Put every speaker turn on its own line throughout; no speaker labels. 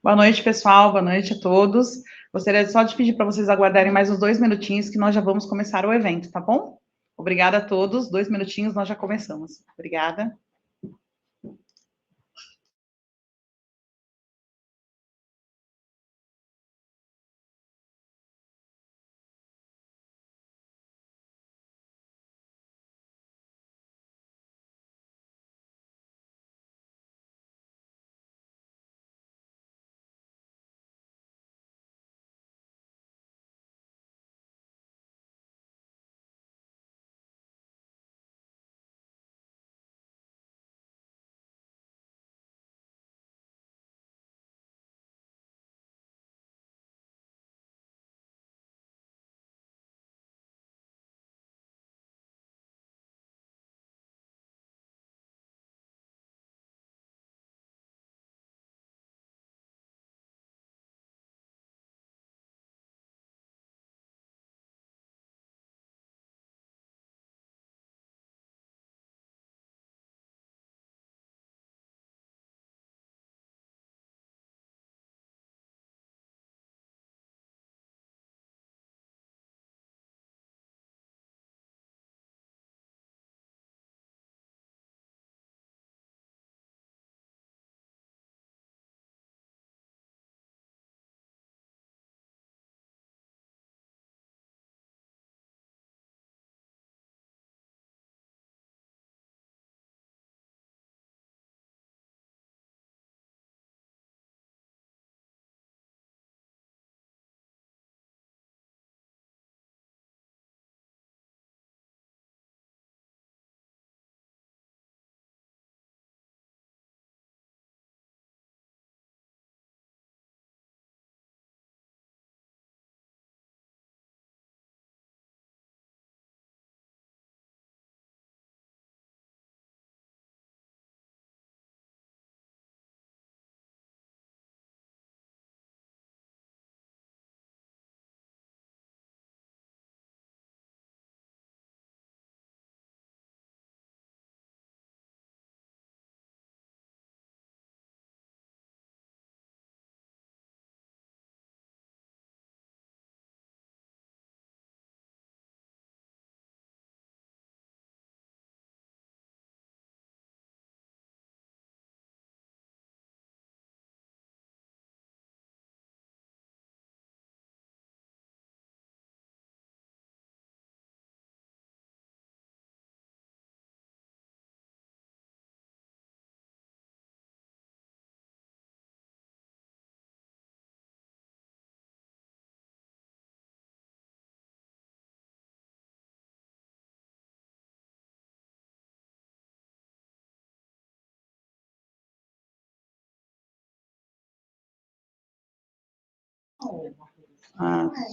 Boa noite, pessoal. Boa noite a todos. Gostaria só de pedir para vocês aguardarem mais uns 2 minutinhos que nós já vamos começar o evento, tá bom? Obrigada a todos. 2 minutinhos, nós já começamos. Obrigada.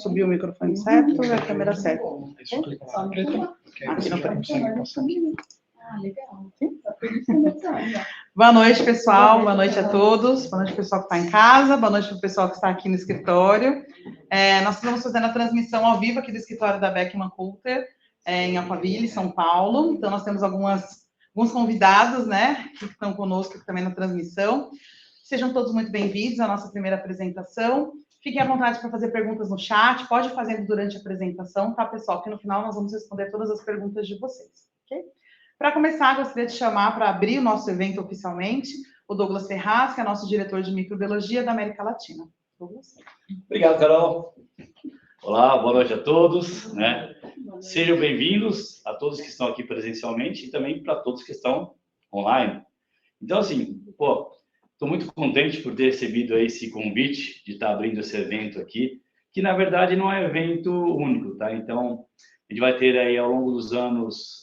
Subiu o microfone certo e a câmera certa. Aqui não tem. Boa noite, pessoal. Boa noite a todos. Boa noite, pessoal que está em casa. Boa noite para o pessoal que está aqui no escritório. Nós estamos fazendo a transmissão ao vivo aqui do escritório da Beckman Coulter, em Alphaville, São Paulo. Então, nós temos alguns convidados, né, que estão conosco também na transmissão. Sejam todos muito bem-vindos à nossa primeira apresentação. Fiquem à vontade para fazer perguntas no chat, pode fazer durante a apresentação, tá, pessoal? Que no final nós vamos responder todas as perguntas de vocês, ok? Para começar, gostaria de chamar para abrir o nosso evento oficialmente o Douglas Ferraz, que é nosso diretor de microbiologia da América Latina. Douglas.
Obrigado, Carol. Olá, boa noite a todos, né? Sejam bem-vindos a todos que estão aqui presencialmente e também para todos que estão online. Então, assim, estou muito contente por ter recebido aí esse convite de estar abrindo esse evento aqui, que na verdade não é evento único, tá? Então, a gente vai ter aí ao longo dos anos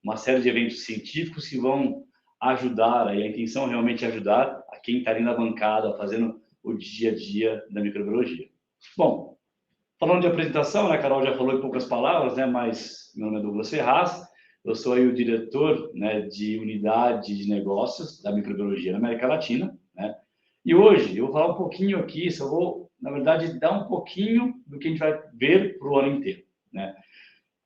uma série de eventos científicos que vão ajudar, aí a intenção realmente é ajudar a quem está ali na bancada, fazendo o dia a dia da microbiologia. Bom, falando de apresentação, né, a Carol já falou em poucas palavras, né, mas meu nome é Douglas Ferraz, eu sou aí o diretor, né, de unidade de negócios da microbiologia na América Latina, né, e hoje eu vou falar um pouquinho aqui, só vou, na verdade, dar um pouquinho do que a gente vai ver para o ano inteiro, né.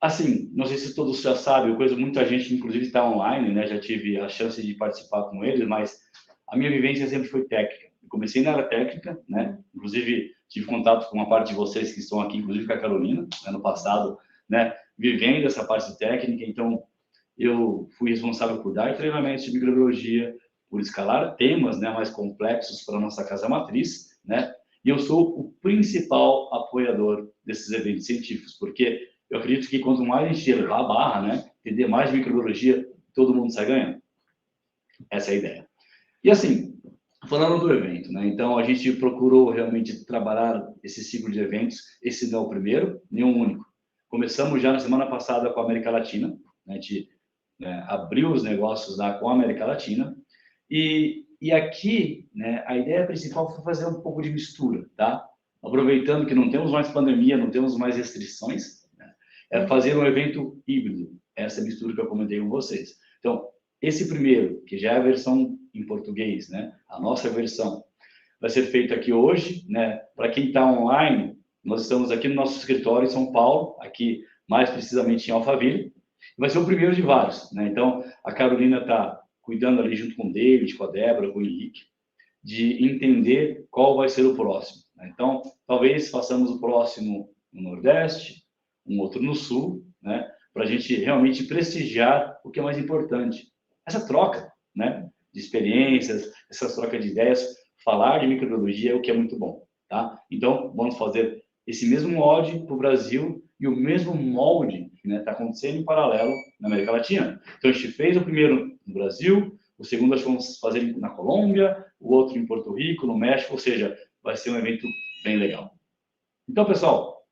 Assim, não sei se todos já sabem, eu conheço muita gente que inclusive está online, né? Já tive a chance de participar com eles, mas a minha vivência sempre foi técnica. Eu comecei na área técnica, né? Inclusive tive contato com uma parte de vocês que estão aqui, inclusive com a Carolina, ano passado, né? Vivendo essa parte técnica, então eu fui responsável por dar treinamentos de microbiologia, por escalar temas, né, mais complexos para a nossa casa matriz, né? E eu sou o principal apoiador desses eventos científicos, porque eu acredito que quanto mais a gente levar a barra, né, entender mais de microbiologia, todo mundo sai ganhando. Essa é a ideia. E assim, falando do evento, né? Então a gente procurou realmente trabalhar esse ciclo de eventos. Esse não é o primeiro, nem o único. Começamos já na semana passada com a América Latina, né? A gente abriu os negócios lá com a América Latina. E aqui, né, a ideia principal foi fazer um pouco de mistura, tá? Aproveitando que não temos mais pandemia, não temos mais restrições, né? É fazer um evento híbrido. Essa mistura que eu comentei com vocês. Então, esse primeiro, que já é a versão em português, né? A nossa versão vai ser feito aqui hoje, né? Para quem está online, nós estamos aqui no nosso escritório em São Paulo, aqui mais precisamente em Alphaville. Vai ser o primeiro de vários, né? Então, a Carolina está cuidando ali junto com o David, com a Débora, com o Henrique, de entender qual vai ser o próximo, né? Então, talvez façamos o próximo no Nordeste, um outro no Sul, né? Para a gente realmente prestigiar o que é mais importante. Essa troca, né? De experiências, essa troca de ideias, falar de microbiologia é o que é muito bom, tá? Então, vamos fazer esse mesmo molde para o Brasil e o mesmo molde que está acontecendo em paralelo na América Latina. Então, a gente fez o primeiro no Brasil, o segundo acho que vamos fazer na Colômbia, o outro em Porto Rico, no México, ou seja, vai ser um evento bem legal. Então, pessoal,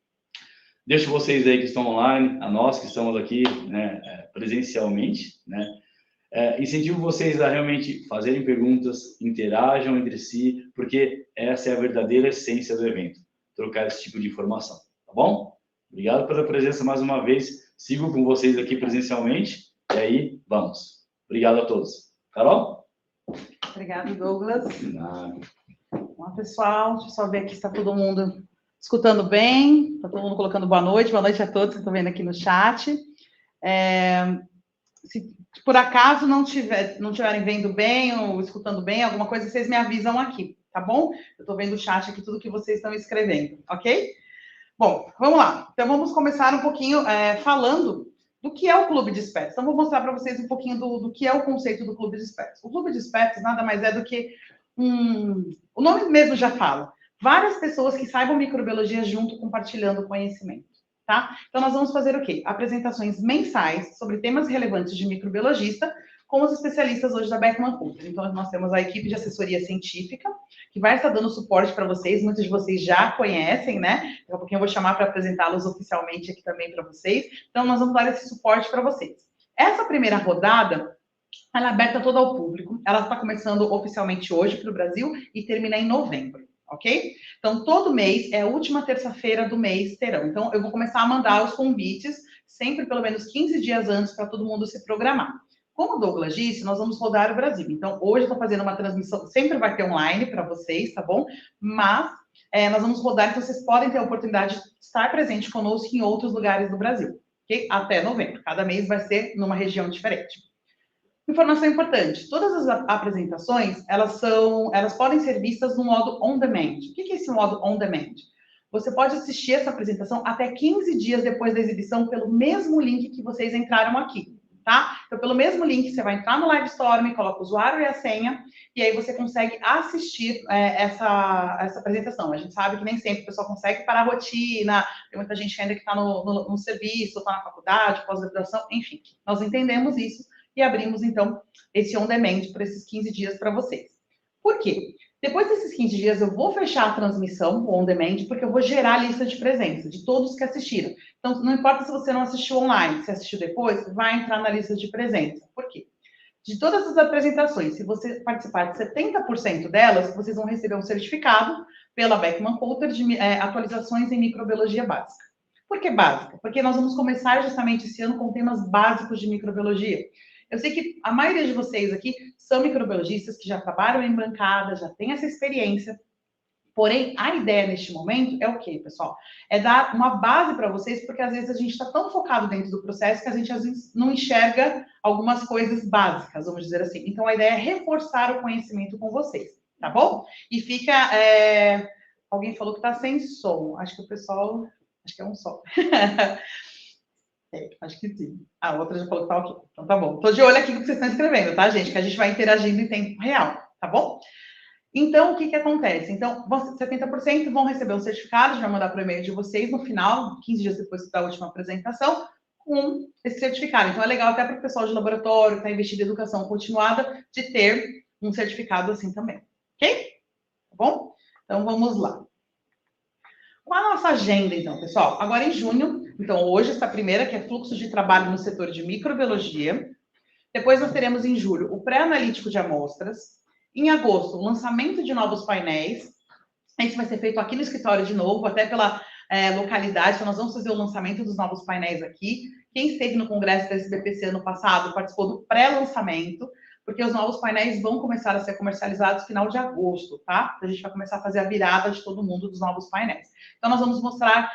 deixo vocês aí que estão online, a nós que estamos aqui, né, presencialmente, né, incentivo vocês a realmente fazerem perguntas, interajam entre si, porque essa é a verdadeira essência do evento, trocar esse tipo de informação, tá bom? Obrigado pela presença mais uma vez, sigo com vocês aqui presencialmente, e aí, vamos. Obrigado a todos. Carol?
Obrigado, Douglas. Olá, pessoal. Deixa eu só ver aqui se está todo mundo escutando bem, está todo mundo colocando boa noite a todos que estão vendo aqui no chat. Se por acaso não estiverem vendo bem ou escutando bem, alguma coisa, vocês me avisam aqui, tá bom? Eu estou vendo o chat aqui, tudo que vocês estão escrevendo, ok? Bom, vamos lá. Então, vamos começar um pouquinho falando do que é o Clube de Experts. Então, vou mostrar para vocês um pouquinho do que é o conceito do Clube de Experts. O Clube de Experts nada mais é do que o nome mesmo já fala. Várias pessoas que saibam microbiologia junto, compartilhando conhecimento, tá? Então, nós vamos fazer o quê? Apresentações mensais sobre temas relevantes de microbiologista com os especialistas hoje da Beckman Coulter. Então, nós temos a equipe de assessoria científica, que vai estar dando suporte para vocês. Muitos de vocês já conhecem, né? Daqui a pouquinho eu vou chamar para apresentá-los oficialmente aqui também para vocês. Então, nós vamos dar esse suporte para vocês. Essa primeira rodada, ela é aberta toda ao público. Ela está começando oficialmente hoje para o Brasil e termina em novembro, ok? Então, todo mês, é a última terça-feira do mês, terão. Então, eu vou começar a mandar os convites, sempre pelo menos 15 dias antes, para todo mundo se programar. Como o Douglas disse, nós vamos rodar o Brasil. Então, hoje eu estou fazendo uma transmissão, sempre vai ter online para vocês, tá bom? Mas nós vamos rodar, então vocês podem ter a oportunidade de estar presente conosco em outros lugares do Brasil, ok? Até novembro. Cada mês vai ser numa região diferente. Informação importante: todas as apresentações, elas podem ser vistas no modo on demand. O que é esse modo on demand? Você pode assistir essa apresentação até 15 dias depois da exibição pelo mesmo link que vocês entraram aqui. Tá? Então, pelo mesmo link, você vai entrar no Livestorm, coloca o usuário e a senha, e aí você consegue assistir essa apresentação. A gente sabe que nem sempre o pessoal consegue parar a rotina, tem muita gente ainda que está no serviço, está na faculdade, pós-graduação, enfim. Nós entendemos isso e abrimos, então, esse on-demand por esses 15 dias para vocês. Por quê? Depois desses 15 dias, eu vou fechar a transmissão, o on-demand, porque eu vou gerar a lista de presença de todos que assistiram. Então, não importa se você não assistiu online, se assistiu depois, vai entrar na lista de presença. Por quê? De todas as apresentações, se você participar de 70% delas, vocês vão receber um certificado pela Beckman Coulter de atualizações em microbiologia básica. Por que básica? Porque nós vamos começar justamente esse ano com temas básicos de microbiologia. Eu sei que a maioria de vocês aqui são microbiologistas que já trabalham em bancada, já têm essa experiência. Porém, a ideia neste momento é o quê, pessoal? É dar uma base para vocês, porque às vezes a gente está tão focado dentro do processo que a gente às vezes não enxerga algumas coisas básicas, vamos dizer assim. Então, a ideia é reforçar o conhecimento com vocês, tá bom? E fica... Alguém falou que está sem som. Acho que o pessoal... Acho que é um som. Acho que sim. A outra já falou que tá ok. Então tá bom. Tô de olho aqui no que vocês estão escrevendo, tá, gente? Que a gente vai interagindo em tempo real, tá bom? Então, o que acontece? Então, 70% vão receber um certificado, a gente vai mandar para o e-mail de vocês no final, 15 dias depois da última apresentação, com esse certificado. Então, é legal até para o pessoal de laboratório que está investindo em educação continuada, de ter um certificado assim também. Ok? Tá bom? Então, vamos lá. Qual a nossa agenda, então, pessoal? Agora, em junho, então, hoje, essa primeira, que é fluxo de trabalho no setor de microbiologia. Depois, nós teremos, em julho, o pré-analítico de amostras. Em agosto, o lançamento de novos painéis. Esse vai ser feito aqui no escritório de novo, até pela localidade. Então, nós vamos fazer o lançamento dos novos painéis aqui. Quem esteve no congresso da SBPC ano passado participou do pré-lançamento, porque os novos painéis vão começar a ser comercializados no final de agosto, tá? A gente vai começar a fazer a virada de todo mundo dos novos painéis. Então, nós vamos mostrar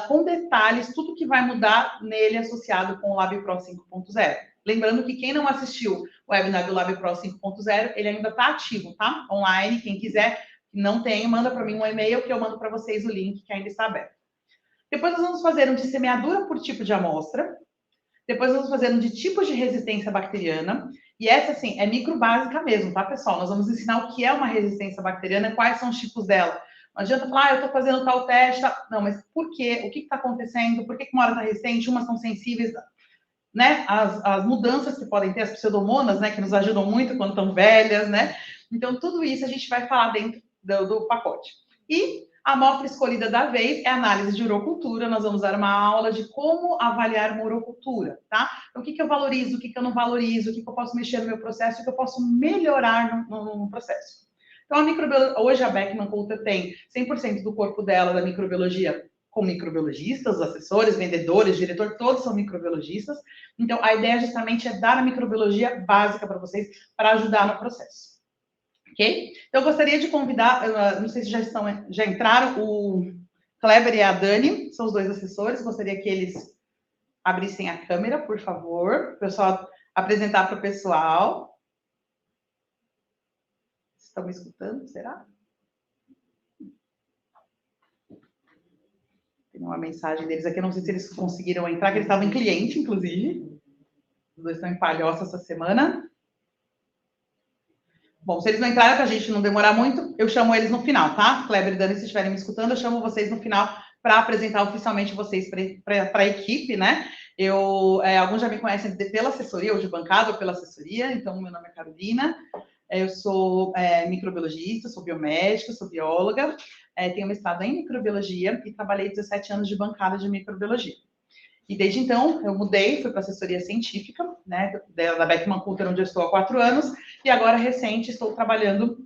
com detalhes tudo que vai mudar nele associado com o Lab Pro 5.0. Lembrando que quem não assistiu o webinar do Lab Pro 5.0, ele ainda está ativo, tá? Online, quem quiser, não tem, manda para mim um e-mail que eu mando para vocês o link que ainda está aberto. Depois nós vamos fazer um de semeadura por tipo de amostra. Depois nós vamos fazer um de tipos de resistência bacteriana. E essa, assim, é microbásica mesmo, tá, pessoal? Nós vamos ensinar o que é uma resistência bacteriana e quais são os tipos dela. Não adianta falar, eu estou fazendo tal teste. Tá? Não, mas por quê? O que está acontecendo? Por que uma hora está resistente? Umas são sensíveis, né? As mudanças que podem ter, as pseudomonas, né? Que nos ajudam muito quando estão velhas, né? Então, tudo isso a gente vai falar dentro do pacote. E a amostra escolhida da vez é a análise de urocultura. Nós vamos dar uma aula de como avaliar uma urocultura, tá? Então, o que eu valorizo, o que eu não valorizo, o que eu posso mexer no meu processo, o que eu posso melhorar no processo. Então, hoje a Beckman Coulter tem 100% do corpo dela da microbiologia com microbiologistas, assessores, vendedores, diretor, todos são microbiologistas. Então, a ideia justamente é dar a microbiologia básica para vocês, para ajudar no processo. Ok? Então, eu gostaria de convidar, não sei se já entraram, o Kleber e a Dani, são os dois assessores, gostaria que eles abrissem a câmera, por favor, o pessoal apresentar para o pessoal. Estão me escutando, será? Tem uma mensagem deles aqui, eu não sei se eles conseguiram entrar, que eles estavam em cliente, inclusive. Os dois estão em Palhoça essa semana. Bom, se eles não entrarem, para a gente não demorar muito, eu chamo eles no final, tá? Kleber e Dani, se estiverem me escutando, eu chamo vocês no final para apresentar oficialmente vocês para a equipe, né? Alguns já me conhecem pela assessoria, ou de bancada, ou pela assessoria, então meu nome é Carolina, eu sou microbiologista, sou biomédica, sou bióloga, tenho mestrado em microbiologia e trabalhei 17 anos de bancada de microbiologia. E desde então, eu mudei, fui para assessoria científica, né, da Beckman Coulter, onde eu estou há 4 anos, e agora, recente, estou trabalhando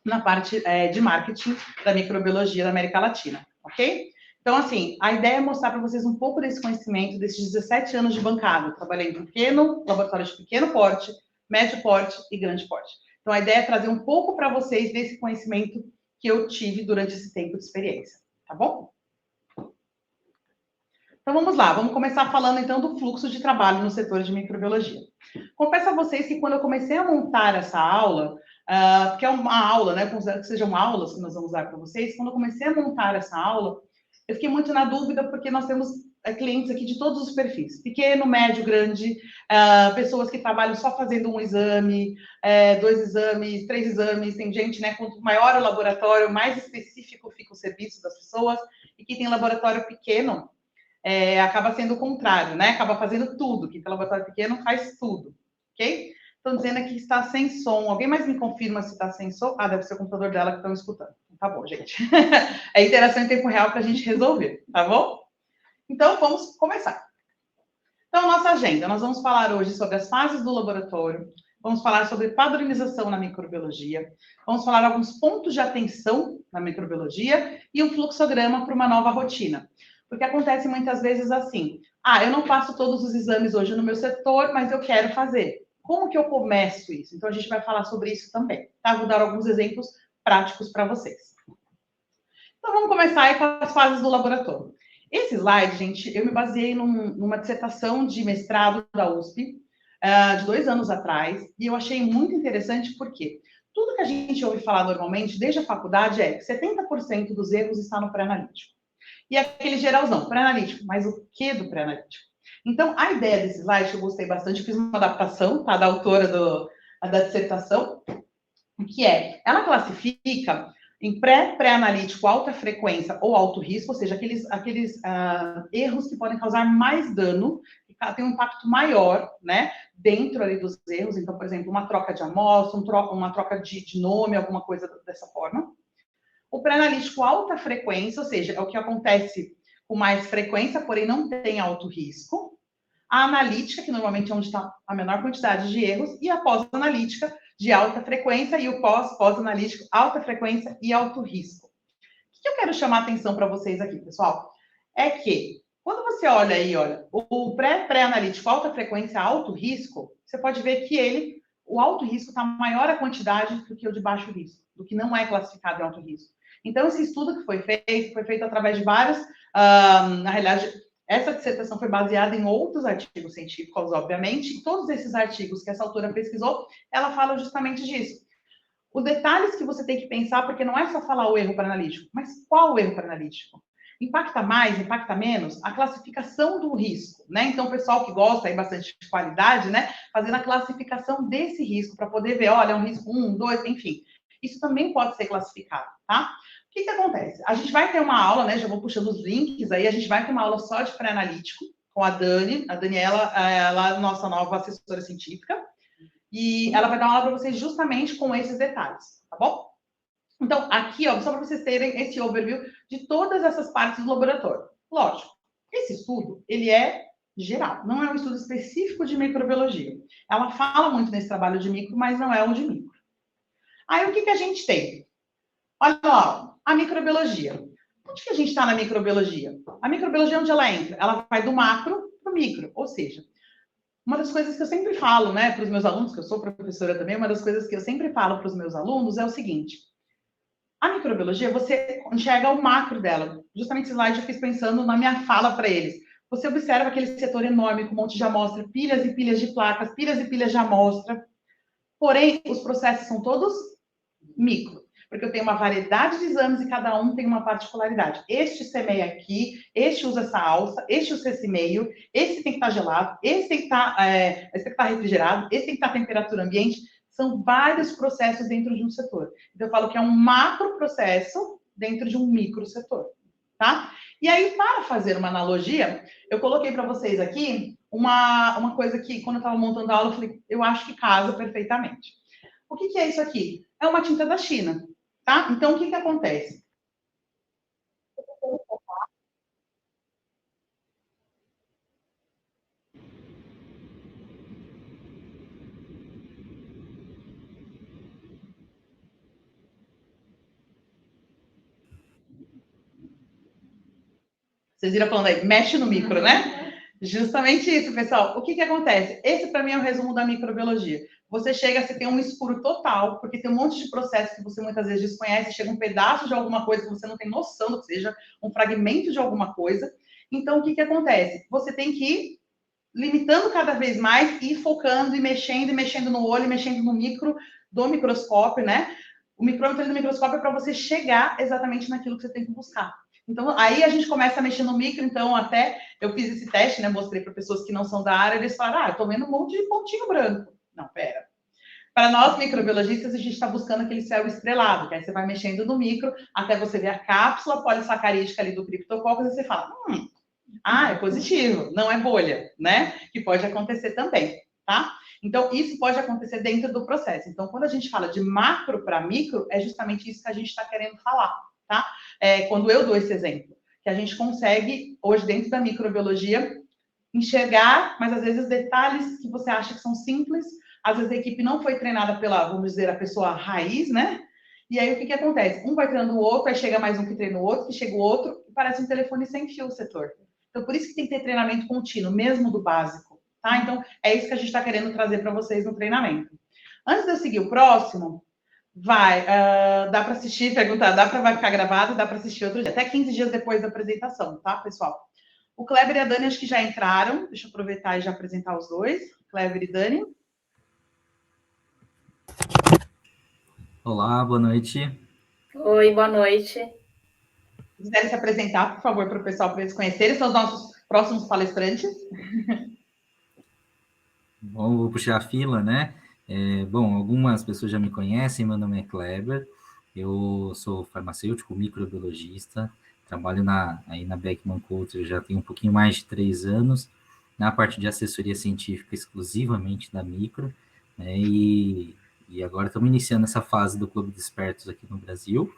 na parte de marketing da microbiologia da América Latina, ok? Então, assim, a ideia é mostrar para vocês um pouco desse conhecimento, desses 17 anos de bancada. Eu trabalhei em laboratório de pequeno porte, médio porte e grande porte. Então, a ideia é trazer um pouco para vocês desse conhecimento que eu tive durante esse tempo de experiência, tá bom? Então, vamos lá, vamos começar falando, então, do fluxo de trabalho no setor de microbiologia. Confesso a vocês que quando eu comecei a montar essa aula, que é uma aula, né, considero que sejam aulas que nós vamos dar para vocês, quando eu comecei a montar essa aula, eu fiquei muito na dúvida, porque nós temos clientes aqui de todos os perfis, pequeno, médio, grande, pessoas que trabalham só fazendo um exame, 2 exames, 3 exames, tem gente, né, quanto maior o laboratório, mais específico fica o serviço das pessoas, e que tem laboratório pequeno, acaba sendo o contrário, né? Acaba fazendo tudo, que o laboratório pequeno faz tudo, ok? Estão dizendo aqui que está sem som. Alguém mais me confirma se está sem som? Ah, deve ser o computador dela que estão escutando. Tá bom, gente. É interação em tempo real para a gente resolver, tá bom? Então, vamos começar. Então, nossa agenda. Nós vamos falar hoje sobre as fases do laboratório, vamos falar sobre padronização na microbiologia, vamos falar alguns pontos de atenção na microbiologia e um fluxograma para uma nova rotina. Porque acontece muitas vezes assim, eu não faço todos os exames hoje no meu setor, mas eu quero fazer. Como que eu começo isso? Então, a gente vai falar sobre isso também, tá? Vou dar alguns exemplos práticos para vocês. Então, vamos começar aí com as fases do laboratório. Esse slide, gente, eu me baseei numa dissertação de mestrado da USP, de 2 anos atrás, e eu achei muito interessante porque tudo que a gente ouve falar normalmente, desde a faculdade, é que 70% dos erros está no pré-analítico. E aquele geralzão, pré-analítico, mas o que do pré-analítico? Então, a ideia desse slide, eu gostei bastante, fiz uma adaptação, tá, da autora da dissertação, que ela classifica em pré-analítico, alta frequência ou alto risco, ou seja, aqueles erros que podem causar mais dano, que tem um impacto maior, né, dentro ali dos erros. Então, por exemplo, uma troca de amostra, uma troca de nome, alguma coisa dessa forma. O pré-analítico alta frequência, ou seja, é o que acontece com mais frequência, porém não tem alto risco. A analítica, que normalmente é onde está a menor quantidade de erros, e a pós-analítica, de alta frequência, e o pós-analítico, alta frequência e alto risco. O que eu quero chamar a atenção para vocês aqui, pessoal? É que, quando você olha aí, o pré-analítico, alta frequência, alto risco, você pode ver que o alto risco está maior a quantidade do que o de baixo risco, do que não é classificado em alto risco. Então, esse estudo que foi feito através de vários, na realidade, essa dissertação foi baseada em outros artigos científicos, obviamente, e todos esses artigos que essa autora pesquisou, ela fala justamente disso. Os detalhes que você tem que pensar, porque não é só falar o erro pré-analítico, mas qual o erro pré-analítico? Impacta mais, impacta menos? A classificação do risco, né? Então, o pessoal que gosta aí bastante de qualidade, né? Fazendo a classificação desse risco, para poder ver, olha, é um risco 1, 2, enfim. Isso também pode ser classificado, tá? O que acontece? A gente vai ter uma aula, né? Já vou puxando os links aí, a gente vai ter uma aula só de pré-analítico com a Daniela, ela é nossa nova assessora científica, e ela vai dar uma aula para vocês justamente com esses detalhes, tá bom? Então, aqui, ó, só para vocês terem esse overview de todas essas partes do laboratório. Lógico, esse estudo, ele é geral, não é um estudo específico de microbiologia. Ela fala muito nesse trabalho de micro, mas não é um de micro. Aí, o que a gente tem? Olha lá, a microbiologia. Onde que a gente está na microbiologia? A microbiologia, onde ela entra? Ela vai do macro para o micro, ou seja, uma das coisas que eu sempre falo, né, para os meus alunos, que eu sou professora também, uma das coisas que eu sempre falo para os meus alunos é o seguinte: a microbiologia, você enxerga o macro dela. Justamente esse slide eu fiz pensando na minha fala para eles. Você observa aquele setor enorme com um monte de amostra, pilhas e pilhas de placas, pilhas e pilhas de amostra. Porém, os processos são todos micro, porque eu tenho uma variedade de exames e cada um tem uma particularidade. Este semeia aqui, este usa essa alça, este usa esse meio, esse tem que estar gelado, esse tem que estar refrigerado, esse tem que estar a temperatura ambiente. São vários processos dentro de um setor. Então, eu falo que é um macro processo dentro de um micro setor, tá? E aí, para fazer uma analogia, eu coloquei para vocês aqui uma coisa que, quando eu estava montando a aula, eu falei, eu acho que casa perfeitamente. O que é isso aqui? É uma tinta da China, tá? Então, o que acontece? Vocês viram falando aí, mexe no micro, né? Justamente isso, pessoal. O que acontece? Esse, para mim, é o resumo da microbiologia. Você chega, você tem um escuro total, porque tem um monte de processo que você muitas vezes desconhece, chega um pedaço de alguma coisa que você não tem noção do que seja, um fragmento de alguma coisa. Então, o que acontece? Você tem que ir limitando cada vez mais e focando e mexendo no olho, mexendo no micro do microscópio, né? O micrômetro do microscópio é para você chegar exatamente naquilo que você tem que buscar. Então, aí a gente começa a mexer no micro, então até eu fiz esse teste, né? Mostrei para pessoas que não são da área, eles falaram, eu tô vendo um monte de pontinho branco. Não, pera. Para nós, microbiologistas, a gente está buscando aquele céu estrelado, que aí você vai mexendo no micro até você ver a cápsula polissacarídica ali do Cryptococcus e você fala, é positivo, não é bolha, né? Que pode acontecer também, tá? Então, isso pode acontecer dentro do processo. Então, quando a gente fala de macro para micro, é justamente isso que a gente está querendo falar, tá? Quando eu dou esse exemplo, que a gente consegue, hoje, dentro da microbiologia, enxergar, mas às vezes detalhes que você acha que são simples, às vezes a equipe não foi treinada pela, vamos dizer, a pessoa raiz, né? E aí o que acontece? Um vai treinando o outro, aí chega mais um que treina o outro, que chega o outro, e parece um telefone sem fio o setor. Então, por isso que tem que ter treinamento contínuo, mesmo do básico, tá? Então, é isso que a gente está querendo trazer para vocês no treinamento. Antes de eu seguir o próximo, Dá para assistir, perguntar, vai ficar gravado, dá para assistir outro dia, até 15 dias depois da apresentação, tá, pessoal? O Kleber e a Dani acho que já entraram, deixa eu aproveitar e já apresentar os dois, Kleber e Dani.
Olá, boa noite.
Oi, boa noite.
Se quiserem se apresentar, por favor, para o pessoal, para eles conhecerem, são os nossos próximos palestrantes.
Bom, vou puxar a fila, né? Bom, algumas pessoas já me conhecem, meu nome é Kleber, eu sou farmacêutico, microbiologista, trabalho aí na Beckman Coulter já tem um pouquinho mais de 3 anos, na parte de assessoria científica exclusivamente da micro, né? E agora estamos iniciando essa fase do Clube de Expertos aqui no Brasil.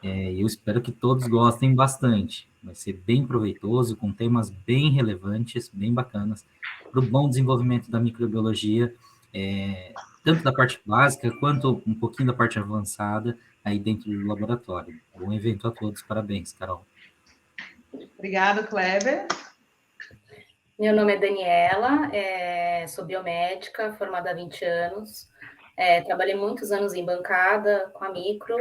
Eu espero que todos gostem bastante. Vai ser bem proveitoso, com temas bem relevantes, bem bacanas, para o bom desenvolvimento da microbiologia, tanto da parte básica quanto um pouquinho da parte avançada aí dentro do laboratório. Bom evento a todos, parabéns, Carol.
Obrigada, Kleber.
Meu nome é Daniela, sou biomédica, formada há 20 anos. Trabalhei muitos anos em bancada com a micro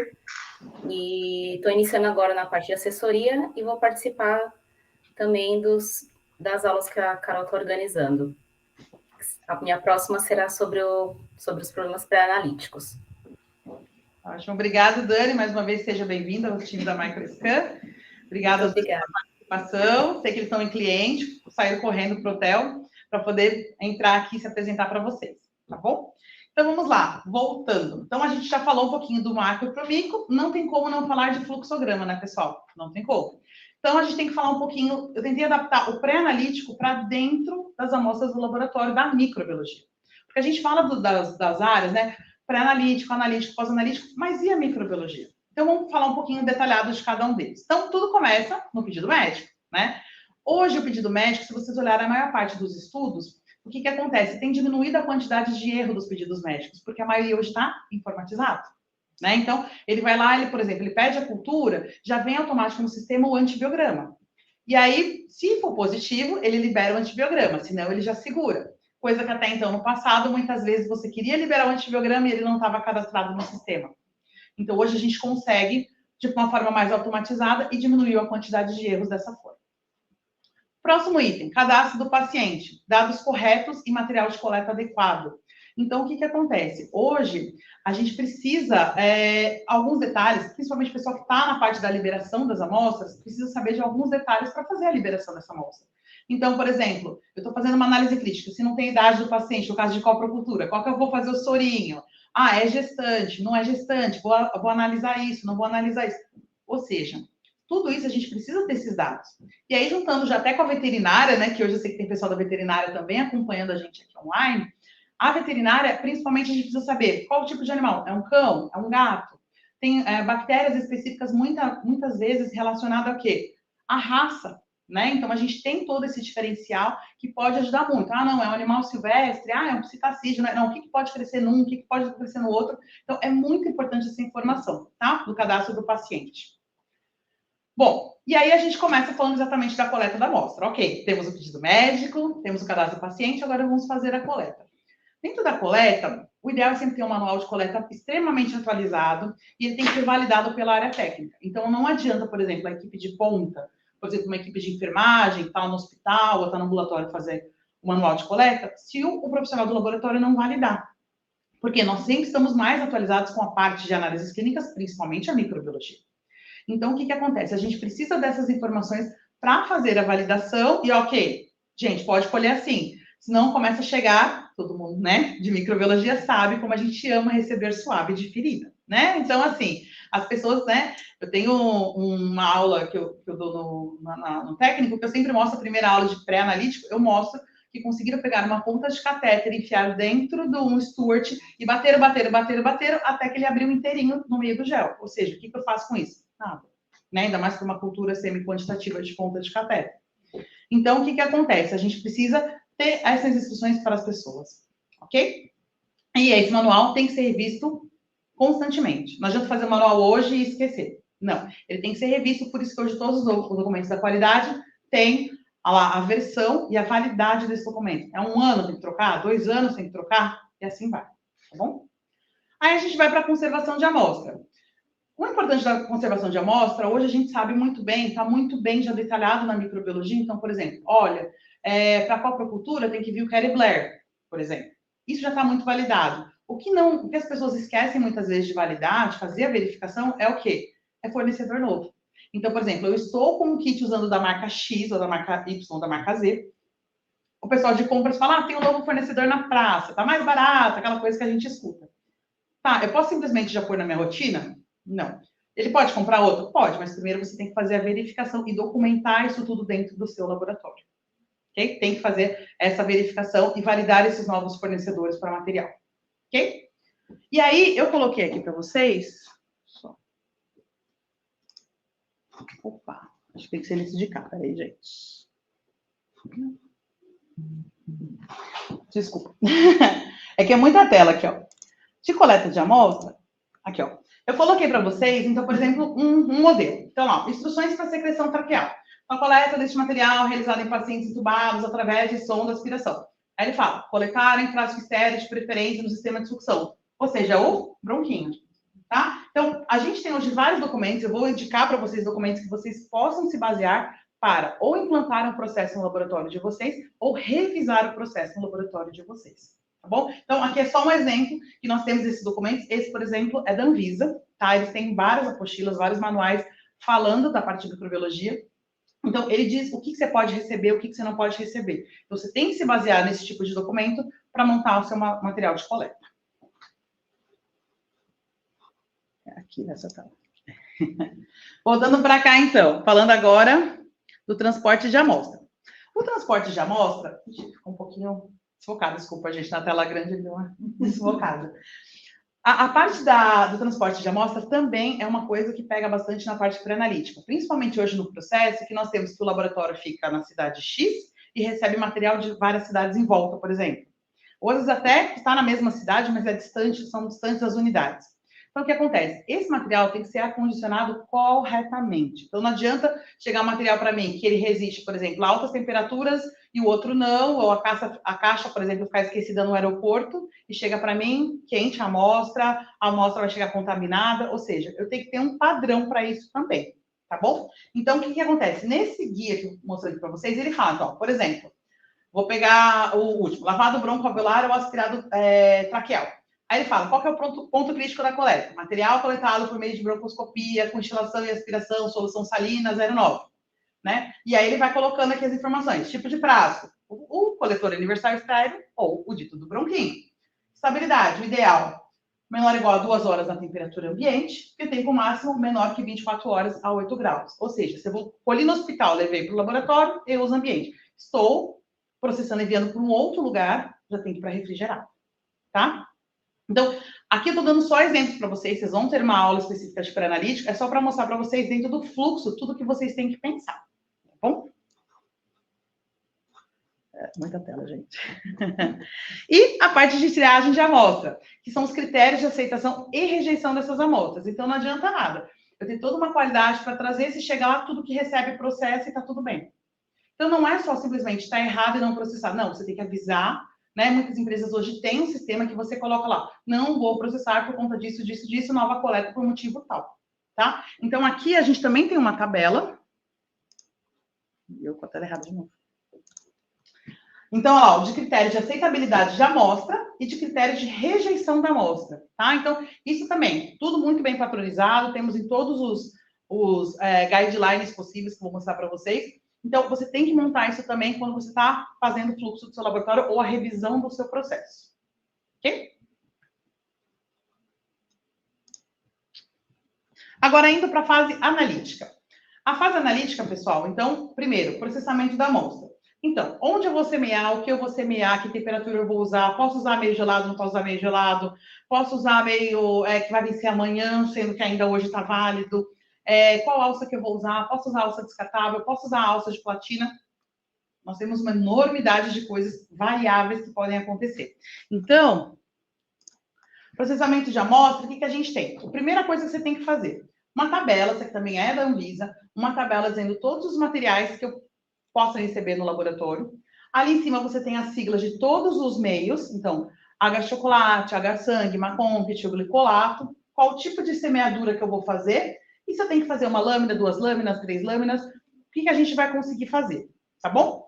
e estou iniciando agora na parte de assessoria e vou participar também das aulas que a Carol está organizando. A minha próxima será sobre os problemas pré-analíticos.
Ótimo, obrigada, Dani, mais uma vez seja bem-vinda ao time da MicroScan. Obrigada pela participação, sei que eles estão em cliente, saíram correndo para o hotel para poder entrar aqui e se apresentar para vocês, tá bom? Então, vamos lá, voltando. Então, a gente já falou um pouquinho do macro para o micro, não tem como não falar de fluxograma, né, pessoal? Não tem como. Então, a gente tem que falar um pouquinho, eu tentei adaptar o pré-analítico para dentro das amostras do laboratório da microbiologia. Porque a gente fala das áreas, né? Pré-analítico, analítico, pós-analítico, mas e a microbiologia? Então, vamos falar um pouquinho detalhado de cada um deles. Então, tudo começa no pedido médico, né? Hoje, o pedido médico, se vocês olharem a maior parte dos estudos, o que acontece? Tem diminuído a quantidade de erro dos pedidos médicos, porque a maioria hoje está informatizado, né? Então, ele vai lá, por exemplo, ele pede a cultura, já vem automático no sistema o antibiograma. E aí, se for positivo, ele libera o antibiograma, senão ele já segura. Coisa que até então, no passado, muitas vezes você queria liberar o antibiograma e ele não estava cadastrado no sistema. Então, hoje a gente consegue, de uma forma mais automatizada, e diminuiu a quantidade de erros dessa forma. Próximo item, cadastro do paciente, dados corretos e material de coleta adequado. Então, o que acontece? Hoje, a gente precisa, alguns detalhes, principalmente o pessoal que está na parte da liberação das amostras, precisa saber de alguns detalhes para fazer a liberação dessa amostra. Então, por exemplo, eu estou fazendo uma análise crítica, se não tem idade do paciente, no caso de coprocultura, qual que eu vou fazer o sorinho? Ah, é gestante, não é gestante, vou analisar isso, não vou analisar isso. Ou seja, tudo isso a gente precisa ter esses dados. E aí, juntando já até com a veterinária, né, que hoje eu sei que tem pessoal da veterinária também acompanhando a gente aqui online, a veterinária, principalmente, a gente precisa saber qual tipo de animal. É um cão? É um gato? Tem bactérias específicas muitas vezes relacionadas a quê? A raça, né? Então, a gente tem todo esse diferencial que pode ajudar muito. Ah, não, é um animal silvestre, é um psitacídeo, não, o que pode crescer num, o que pode crescer no outro. Então, é muito importante essa informação, tá? Do cadastro do paciente. Bom, e aí a gente começa falando exatamente da coleta da amostra. Ok, temos o pedido médico, temos o cadastro do paciente, agora vamos fazer a coleta. Dentro da coleta, o ideal é sempre ter um manual de coleta extremamente atualizado e ele tem que ser validado pela área técnica. Então, não adianta, por exemplo, a equipe de ponta, por exemplo, uma equipe de enfermagem, está no hospital ou está no ambulatório fazer o manual de coleta, se o profissional do laboratório não validar. Porque nós sempre estamos mais atualizados com a parte de análises clínicas, principalmente a microbiologia. Então, o que acontece? A gente precisa dessas informações para fazer a validação e, ok, gente, pode colher assim. Senão começa a chegar, todo mundo, né, de microbiologia sabe como a gente ama receber suave de ferida, né? Então, assim, as pessoas, né, eu tenho uma aula que eu dou no técnico, que eu sempre mostro a primeira aula de pré-analítico, eu mostro que conseguiram pegar uma ponta de catéter, enfiar dentro de um Stuart e bateram, até que ele abriu inteirinho no meio do gel. Ou seja, o que eu faço com isso? Nada. Né? Ainda mais para uma cultura semi-quantitativa de ponta de catéter. Então, o que acontece? A gente precisa ter essas instruções para as pessoas, ok? E esse manual tem que ser revisto constantemente. Não adianta fazer o manual hoje e esquecer. Não, ele tem que ser revisto, por isso que hoje todos os documentos da qualidade têm a versão e a validade desse documento. É 1 ano tem que trocar, 2 anos tem que trocar, e assim vai, tá bom? Aí a gente vai para a conservação de amostra. O importante da conservação de amostra, hoje a gente sabe muito bem, está muito bem já detalhado na microbiologia. Então, por exemplo, olha, para a coprocultura tem que vir o Kerry Blair, por exemplo. Isso já está muito validado. O que as pessoas esquecem muitas vezes de validar, de fazer a verificação, é o quê? É fornecedor novo. Então, por exemplo, eu estou com um kit usando da marca X ou da marca Y ou da marca Z. O pessoal de compras fala, tem um novo fornecedor na praça, está mais barato, aquela coisa que a gente escuta. Tá, eu posso simplesmente já pôr na minha rotina? Não. Ele pode comprar outro? Pode, mas primeiro você tem que fazer a verificação e documentar isso tudo dentro do seu laboratório. Ok? Tem que fazer essa verificação e validar esses novos fornecedores para material. Ok? E aí, eu coloquei aqui para vocês... Opa, acho que tem que ser nesse de cá. Peraí, gente. Desculpa. É que é muita tela aqui, ó. De coleta de amostra, aqui, ó. Eu coloquei para vocês, então, por exemplo, um modelo. Então, ó, instruções para secreção traqueal. A coleta deste material realizada em pacientes entubados através de sonda de aspiração. Aí ele fala, coletar em frasco estéril, de preferência no sistema de sucção. Ou seja, o bronquinho. Tá? Então, a gente tem hoje vários documentos, eu vou indicar para vocês documentos que vocês possam se basear para ou implantar um processo no laboratório de vocês, ou revisar o processo no laboratório de vocês. Tá bom? Então, aqui é só um exemplo que nós temos esses documentos. Esse, por exemplo, é da Anvisa, tá? Eles têm várias apostilas, vários manuais falando da parte de microbiologia. Então, ele diz o que você pode receber, o que você não pode receber. Então, você tem que se basear nesse tipo de documento para montar o seu material de coleta. Aqui nessa tela. Voltando para cá, então. Falando agora do transporte de amostra. O transporte de amostra... Ficou um pouquinho desfocado, desculpa, gente, na tela grande deu uma desfocada. A parte do transporte de amostra também é uma coisa que pega bastante na parte pré-analítica, principalmente hoje no processo, que nós temos que o laboratório fica na cidade X e recebe material de várias cidades em volta, por exemplo. Ou às vezes até está na mesma cidade, mas é distante, são distantes as unidades. Então, o que acontece? Esse material tem que ser acondicionado corretamente. Então, não adianta chegar um material para mim que ele resiste, por exemplo, a altas temperaturas e o outro não, ou a caixa, por exemplo, ficar esquecida no aeroporto e chega para mim quente a amostra vai chegar contaminada, ou seja, eu tenho que ter um padrão para isso também, tá bom? Então, o que acontece? Nesse guia que eu mostrei para vocês, ele fala, ó, por exemplo, vou pegar o último, lavado broncoalveolar ou aspirado traqueal. Aí ele fala, qual que é o ponto crítico da coleta? Material coletado por meio de broncoscopia, com instilação e aspiração, solução salina, 0,9. Né? E aí ele vai colocando aqui as informações. Tipo de prazo, o coletor universal estéreo ou o dito do bronquinho. Estabilidade, o ideal, menor ou igual a 2 horas na temperatura ambiente, e o tempo máximo menor que 24 horas a 8 graus. Ou seja, se eu vou colher no hospital, levei para o laboratório, eu uso ambiente. Estou processando e enviando para um outro lugar, já tem que ir para refrigerado. Tá? Então, aqui eu estou dando só exemplos para vocês, vocês vão ter uma aula específica de pré-analítica, é só para mostrar para vocês dentro do fluxo, tudo que vocês têm que pensar, tá bom? Muita tela, gente. E a parte de triagem de amostra, que são os critérios de aceitação e rejeição dessas amostras. Então, não adianta nada. Eu tenho toda uma qualidade para trazer, se chegar lá, tudo que recebe processo e está tudo bem. Então, não é só simplesmente estar errado e não processar. Não, você tem que avisar. Né? Muitas empresas hoje têm um sistema que você coloca lá, não vou processar por conta disso, disso, disso, nova coleta por motivo tal, tá? Então, aqui a gente também tem uma tabela. Eu com a tela errada de novo. Então, ó, de critério de aceitabilidade de amostra e de critério de rejeição da amostra, tá? Então, isso também, tudo muito bem padronizado, temos em todos os guidelines possíveis que eu vou mostrar para vocês. Então, você tem que montar isso também quando você está fazendo o fluxo do seu laboratório ou a revisão do seu processo. Ok? Agora, indo para a fase analítica. A fase analítica, pessoal, então, primeiro, processamento da amostra. Então, onde eu vou semear, o que eu vou semear, que temperatura eu vou usar, posso usar meio gelado, não posso usar meio gelado, posso usar meio que vai vencer amanhã, sendo que ainda hoje está válido. Qual alça que eu vou usar? Posso usar alça descartável? Posso usar alça de platina? Nós temos uma enormidade de coisas variáveis que podem acontecer. Então, processamento de amostra, o que a gente tem? A primeira coisa que você tem que fazer, uma tabela, essa aqui também é da Anvisa, uma tabela dizendo todos os materiais que eu posso receber no laboratório. Ali em cima você tem as siglas de todos os meios, então, agar-chocolate, agar-sangue, macon, metilglicolato, qual tipo de semeadura que eu vou fazer, e se eu tenho que fazer uma lâmina, 2 lâminas, 3 lâminas, o que a gente vai conseguir fazer, tá bom?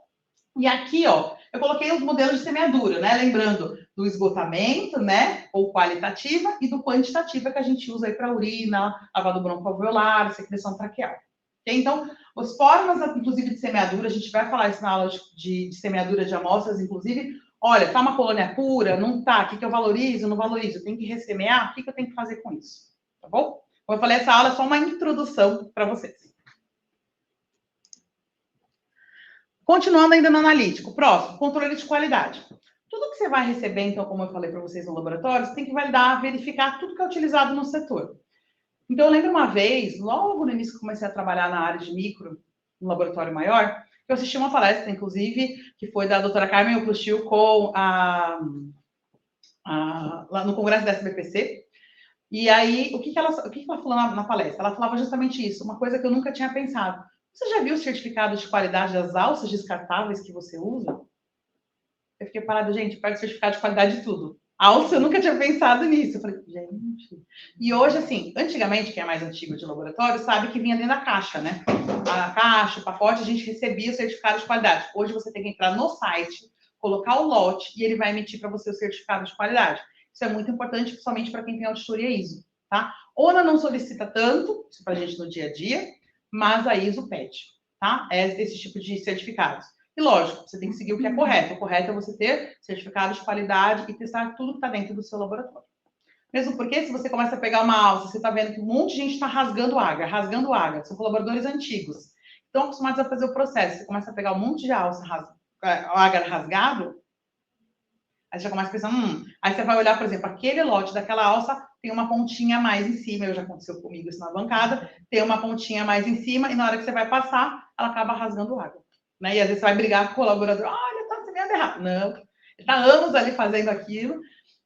E aqui, ó, eu coloquei os modelos de semeadura, né? Lembrando do esgotamento, né? Ou qualitativa, e do quantitativa que a gente usa aí para urina, lavado broncoalveolar, secreção traqueal. Okay? Então, as formas, inclusive, de semeadura, a gente vai falar isso na aula de semeadura de amostras, inclusive. Olha, tá uma colônia pura? Não tá. O que eu valorizo? Não valorizo. Tem que ressemear? O que eu tenho que fazer com isso? Tá bom? Como eu falei, essa aula é só uma introdução para vocês. Continuando ainda no analítico. Próximo, controle de qualidade. Tudo que você vai receber, então, como eu falei para vocês no laboratório, você tem que validar, verificar tudo que é utilizado no setor. Então, eu lembro uma vez, logo no início que comecei a trabalhar na área de micro, no laboratório maior, eu assisti uma palestra, inclusive, que foi da doutora Carmen Oclustil com lá no congresso da SBPC. E aí, o que ela falou na palestra? Ela falava justamente isso, uma coisa que eu nunca tinha pensado. Você já viu o certificado de qualidade das alças descartáveis que você usa? Eu fiquei parada, gente, pega o certificado de qualidade de tudo. Alça, eu nunca tinha pensado nisso. Eu falei, gente. E hoje, assim, antigamente, quem é mais antigo de laboratório, sabe que vinha dentro da caixa, né? A caixa, o pacote, a gente recebia o certificado de qualidade. Hoje você tem que entrar no site, colocar o lote e ele vai emitir para você o certificado de qualidade. Isso é muito importante, principalmente para quem tem auditoria ISO, tá? ONA não solicita tanto, isso para a gente no dia a dia, mas a ISO pede, tá? É esse tipo de certificados. E lógico, você tem que seguir o que é correto. O correto é você ter certificado de qualidade e testar tudo que está dentro do seu laboratório. Mesmo porque, se você começa a pegar uma alça, você está vendo que um monte de gente está rasgando agar. São colaboradores antigos. Estão acostumados a fazer o processo. Você começa a pegar um monte de alça, agar rasgado, aí você já começa a pensar, Aí você vai olhar, por exemplo, aquele lote daquela alça tem uma pontinha mais em cima, já aconteceu comigo isso na bancada, tem uma pontinha mais em cima, e na hora que você vai passar, ela acaba rasgando água. Né? E às vezes você vai brigar com o colaborador, olha, tá semeando errado. Não, ele está anos ali fazendo aquilo.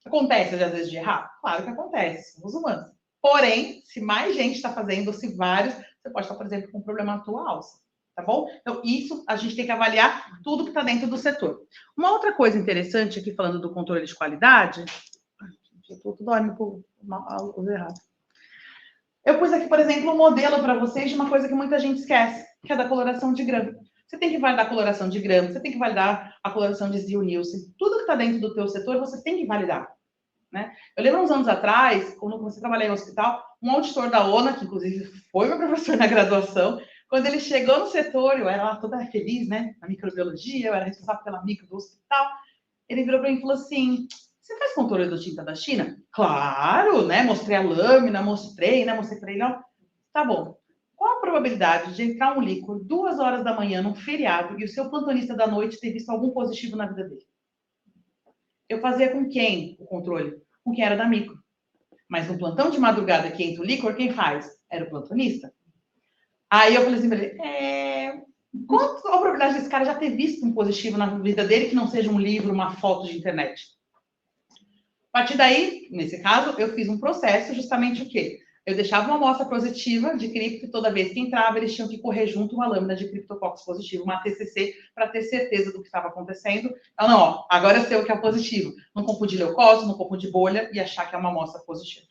Acontece, às vezes, de errar? Claro que acontece, somos humanos. Porém, se mais gente está fazendo, se vários, você pode estar, por exemplo, com um problema na tua alça. Tá bom? Então, isso a gente tem que avaliar tudo que está dentro do setor. Uma outra coisa interessante aqui, falando do controle de qualidade, eu estou tudo olhando por errado. Eu pus aqui, por exemplo, um modelo para vocês de uma coisa que muita gente esquece, que é da coloração de grama. Você tem que validar a coloração de grama, você tem que validar a coloração de Zil-Nielsen. Tudo que está dentro do teu setor, você tem que validar. Né? Eu lembro uns anos atrás, quando eu comecei a trabalhar em hospital, um auditor da ONA, que inclusive foi meu professor na graduação, quando ele chegou no setor, eu era lá toda feliz, né? Na microbiologia, eu era responsável pela micro do hospital. Ele virou para mim e falou assim: você faz controle do tinta da China? Claro, né? Mostrei a lâmina, mostrei para ele, ó. Tá bom. Qual a probabilidade de entrar um líquor 2 horas da manhã num feriado e o seu plantonista da noite ter visto algum positivo na vida dele? Eu fazia com quem o controle? Com quem era da micro. Mas no plantão de madrugada que entra o líquor, quem faz? Era o plantonista. Aí eu falei assim pra ele, qual a probabilidade desse cara já ter visto um positivo na vida dele que não seja um livro, uma foto de internet? A partir daí, nesse caso, eu fiz um processo justamente o quê? Eu deixava uma amostra positiva de cripto e toda vez que entrava, eles tinham que correr junto uma lâmina de criptococcus positivo, uma TCC, para ter certeza do que estava acontecendo. Então, não, ó, agora eu sei o que é positivo. Não confundir leucose, não confundir bolha e achar que é uma amostra positiva.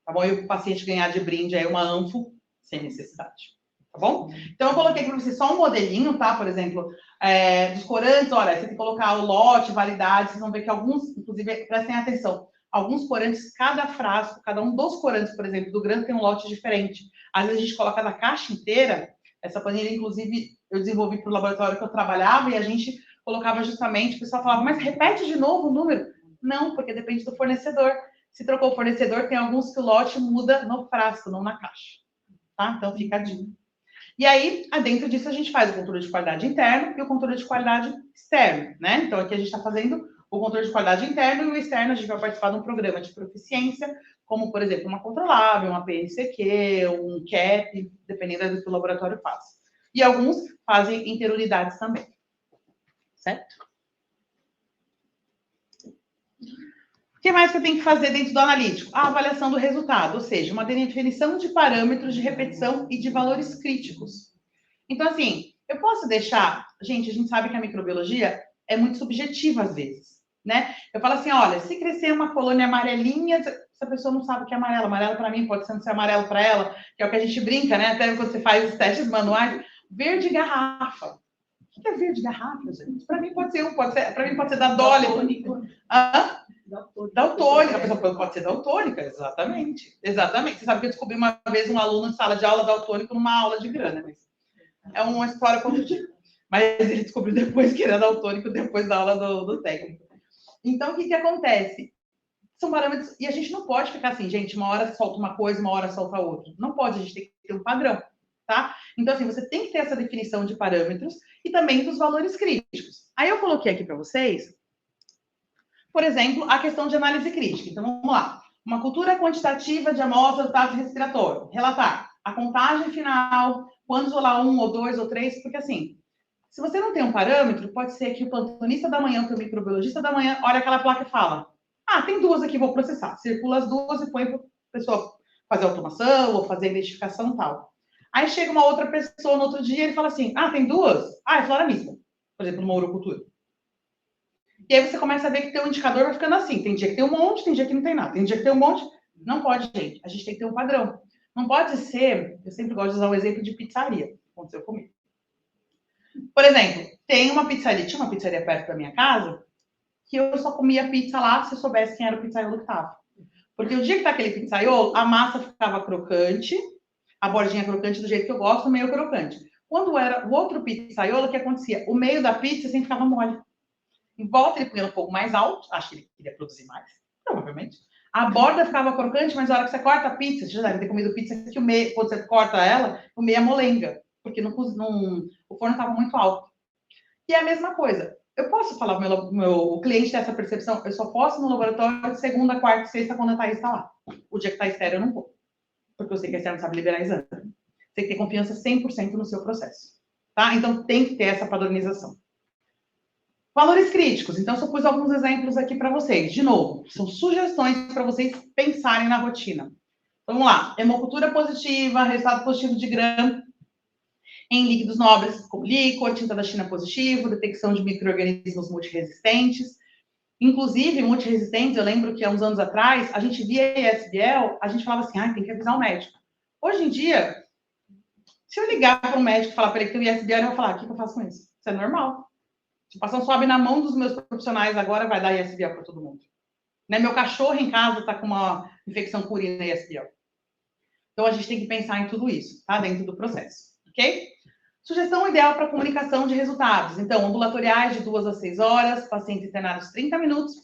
Tá bom? E o paciente ganhar de brinde aí uma ânfo sem necessidade. Tá bom? Então, eu coloquei para vocês só um modelinho, tá? Por exemplo, dos corantes, olha, você tem que colocar o lote, validade, vocês vão ver que alguns, inclusive, prestem atenção, alguns corantes, cada frasco, cada um dos corantes, por exemplo, do grande tem um lote diferente. Às vezes a gente coloca na caixa inteira, essa planilha, inclusive, eu desenvolvi para o laboratório que eu trabalhava e a gente colocava justamente, o pessoal falava, mas repete de novo o número. Não, porque depende do fornecedor. Se trocou o fornecedor, tem alguns que o lote muda no frasco, não na caixa. Tá? Então, fica a dica. E aí, dentro disso, a gente faz o controle de qualidade interno e o controle de qualidade externo, né? Então, aqui a gente está fazendo o controle de qualidade interno e o externo, a gente vai participar de um programa de proficiência, como, por exemplo, uma controlável, uma PNCQ, um CAP, dependendo do que o laboratório faz. E alguns fazem interunidades também. Certo? O que mais que eu tenho que fazer dentro do analítico? A avaliação do resultado, ou seja, uma definição de parâmetros de repetição e de valores críticos. Então, assim, eu posso deixar... Gente, a gente sabe que a microbiologia é muito subjetiva às vezes, né? Eu falo assim, olha, se crescer uma colônia amarelinha, essa pessoa não sabe o que é amarelo. Amarelo para mim pode ser amarelo para ela, que é o que a gente brinca, né? Até quando você faz os testes manuais. Verde garrafa. O que é verde garrafa, gente? Para mim pode ser para mim pode ser da Dolly. Daltônica, a pessoa pode ser daltônica, exatamente. Exatamente. Você sabe que eu descobri uma vez um aluno em sala de aula daltônico numa aula de grana, mas é uma história como mas ele descobriu depois que era daltônico, depois da aula do técnico. Então, o que acontece? São parâmetros, e a gente não pode ficar assim, gente, uma hora solta uma coisa, uma hora solta outra. Não pode, a gente tem que ter um padrão, tá? Então, assim, você tem que ter essa definição de parâmetros e também dos valores críticos. Aí eu coloquei aqui para vocês, por exemplo, a questão de análise crítica. Então, vamos lá. Uma cultura quantitativa de amostra do trato respiratório. Relatar a contagem final, quando isolar 1 ou 2 ou 3, porque assim, se você não tem um parâmetro, pode ser que o plantonista da manhã, que o microbiologista da manhã, olha aquela placa e fala, tem 2 aqui, vou processar. Circula as 2 e põe para a pessoa fazer automação ou fazer identificação e tal. Aí chega uma outra pessoa no outro dia e ele fala assim, tem 2? É flora mista, por exemplo, numa urocultura. E aí você começa a ver que teu indicador vai ficando assim. Tem dia que tem um monte, tem dia que não tem nada. Tem dia que tem um monte. Não pode, gente. A gente tem que ter um padrão. Não pode ser... Eu sempre gosto de usar o exemplo de pizzaria. Aconteceu comigo. Por exemplo, tinha uma pizzaria perto da minha casa, que eu só comia pizza lá se eu soubesse quem era o pizzaiolo que estava. Porque o dia que tá aquele pizzaiolo, a massa ficava crocante, a bordinha crocante do jeito que eu gosto, meio crocante. Quando era o outro pizzaiolo, o que acontecia? O meio da pizza sempre ficava mole. Em volta ele punha um pouco mais alto, acho que ele queria produzir mais, provavelmente. A borda ficava crocante, mas na hora que você corta a pizza, você já deve ter comido pizza que o meio, quando você corta ela, o meio é molenga, porque o forno estava muito alto. E é a mesma coisa. Eu posso falar para o meu cliente ter essa percepção, eu só posso no laboratório de segunda, quarta e sexta, quando a Thaís está lá. O dia que está estéreo, eu não vou. Porque eu sei que a Esther não sabe liberar exame. Você tem que ter confiança 100% no seu processo. Tá? Então, tem que ter essa padronização. Valores críticos. Então, só pus alguns exemplos aqui para vocês. De novo, são sugestões para vocês pensarem na rotina. Então, vamos lá. Hemocultura positiva, resultado positivo de Gram em líquidos nobres, como líquor, tinta da China positivo, detecção de micro-organismos multiresistentes. Inclusive, multiresistentes, eu lembro que há uns anos atrás, a gente via ISBL, a gente falava assim, tem que avisar o médico. Hoje em dia, se eu ligar para um médico e falar para ele que tem ISBL, ele vai falar, o que eu faço com isso? Isso é normal. Se passar um swab na mão dos meus profissionais agora, vai dar ISBL para todo mundo. Né? Meu cachorro em casa está com uma infecção por urina ISBL. Então, a gente tem que pensar em tudo isso, tá? Dentro do processo, ok? Sugestão ideal para comunicação de resultados. Então, ambulatoriais de 2 a 6 horas, pacientes internados 30 minutos.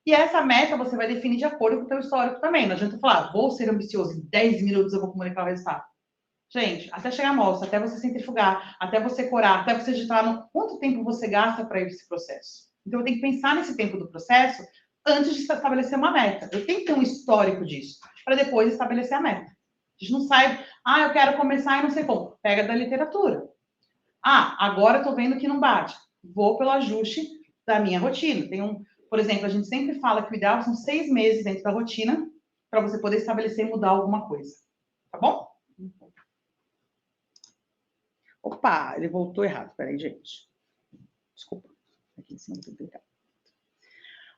E essa meta você vai definir de acordo com o teu histórico também. Não adianta falar, vou ser ambicioso, em 10 minutos eu vou comunicar o resultado. Gente, até chegar a amostra, até você centrifugar, até você corar, até você digitar, quanto tempo você gasta para esse processo? Então, eu tenho que pensar nesse tempo do processo antes de estabelecer uma meta. Eu tenho que ter um histórico disso, para depois estabelecer a meta. A gente não sai, eu quero começar e não sei como. Pega da literatura. Agora eu estou vendo que não bate. Vou pelo ajuste da minha rotina. Por exemplo, a gente sempre fala que o ideal são 6 meses dentro da rotina para você poder estabelecer e mudar alguma coisa. Tá bom? Opa, ele voltou errado. Peraí, gente. Desculpa. Aqui em cima tem que clicar.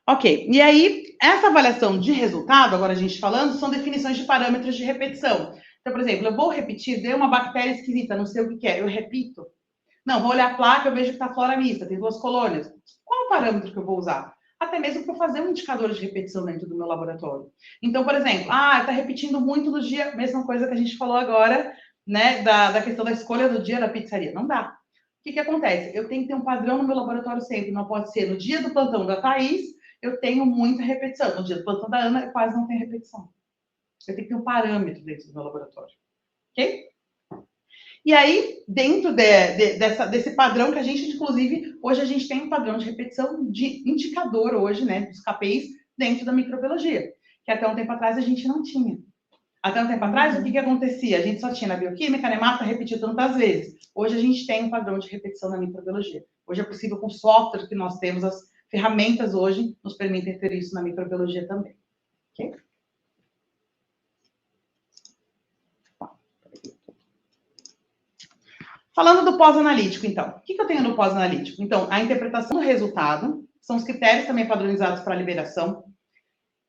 Ok, e aí, essa avaliação de resultado, agora a gente falando, são definições de parâmetros de repetição. Então, por exemplo, eu vou repetir, deu uma bactéria esquisita, não sei o que é, eu repito. Não, vou olhar a placa, eu vejo que está flora mista, tem 2 colônias. Qual o parâmetro que eu vou usar? Até mesmo para fazer um indicador de repetição dentro do meu laboratório. Então, por exemplo, está repetindo muito no dia, mesma coisa que a gente falou agora, né, da questão da escolha do dia da pizzaria. Não dá. O que acontece? Eu tenho que ter um padrão no meu laboratório sempre. Não pode ser no dia do plantão da Thaís, eu tenho muita repetição. No dia do plantão da Ana, eu quase não tenho repetição. Eu tenho que ter um parâmetro dentro do meu laboratório. Ok? E aí, dentro desse padrão que a gente, inclusive, hoje a gente tem um padrão de repetição de indicador hoje, né, dos KPIs, dentro da microbiologia, que até um tempo atrás a gente não tinha. Até um tempo atrás, o que acontecia? A gente só tinha na bioquímica, na hemata, repetiu tantas vezes. Hoje a gente tem um padrão de repetição na microbiologia. Hoje é possível com o software que nós temos, as ferramentas hoje nos permitem ter isso na microbiologia também. Ok? Falando do pós-analítico, então. O que eu tenho no pós-analítico? Então, a interpretação do resultado, são os critérios também padronizados para liberação.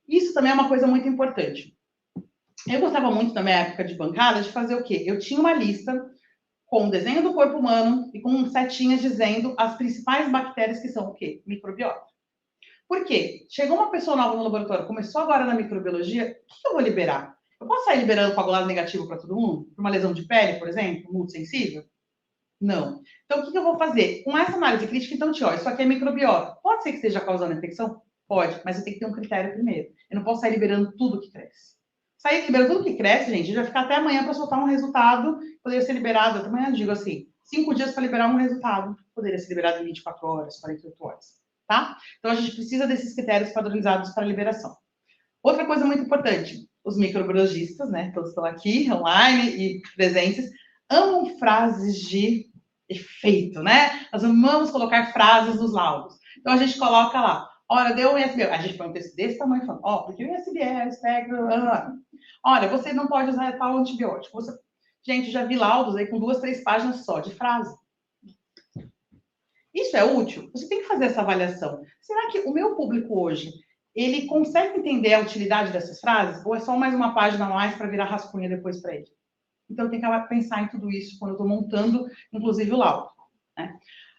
Isso também é uma coisa muito importante. Eu gostava muito, na minha época de bancada, de fazer o quê? Eu tinha uma lista com o desenho do corpo humano e com setinhas dizendo as principais bactérias que são o quê? Microbiota. Por quê? Chegou uma pessoa nova no laboratório, começou agora na microbiologia, o que eu vou liberar? Eu posso sair liberando coagulase negativo para todo mundo? Para uma lesão de pele, por exemplo, muito sensível? Não. Então, o que eu vou fazer? Com essa análise crítica, então, tio, isso aqui é microbiota. Pode ser que esteja causando infecção? Pode, mas eu tenho que ter um critério primeiro. Eu não posso sair liberando tudo que cresce. Sair liberando tudo que cresce, gente, já vai ficar até amanhã para soltar um resultado, poderia ser liberado, até amanhã digo assim, 5 dias para liberar um resultado, poderia ser liberado em 24 horas, 48 horas, tá? Então, a gente precisa desses critérios padronizados para liberação. Outra coisa muito importante, os microbiologistas, né, todos estão aqui, online e presentes, amam frases de efeito, né? Nós amamos colocar frases nos laudos. Então, a gente coloca lá, olha, deu um ISBL. A gente põe um texto desse tamanho, falando, ó, porque o ISBL, espectro... Olha, você não pode usar tal antibiótico. Você... Gente, já vi laudos aí com 2, 3 páginas só de frase. Isso é útil? Você tem que fazer essa avaliação. Será que o meu público hoje, ele consegue entender a utilidade dessas frases? Ou é só mais uma página a mais para virar rascunha depois para ele? Então, tem que pensar em tudo isso quando eu estou montando, inclusive, o laudo. Né?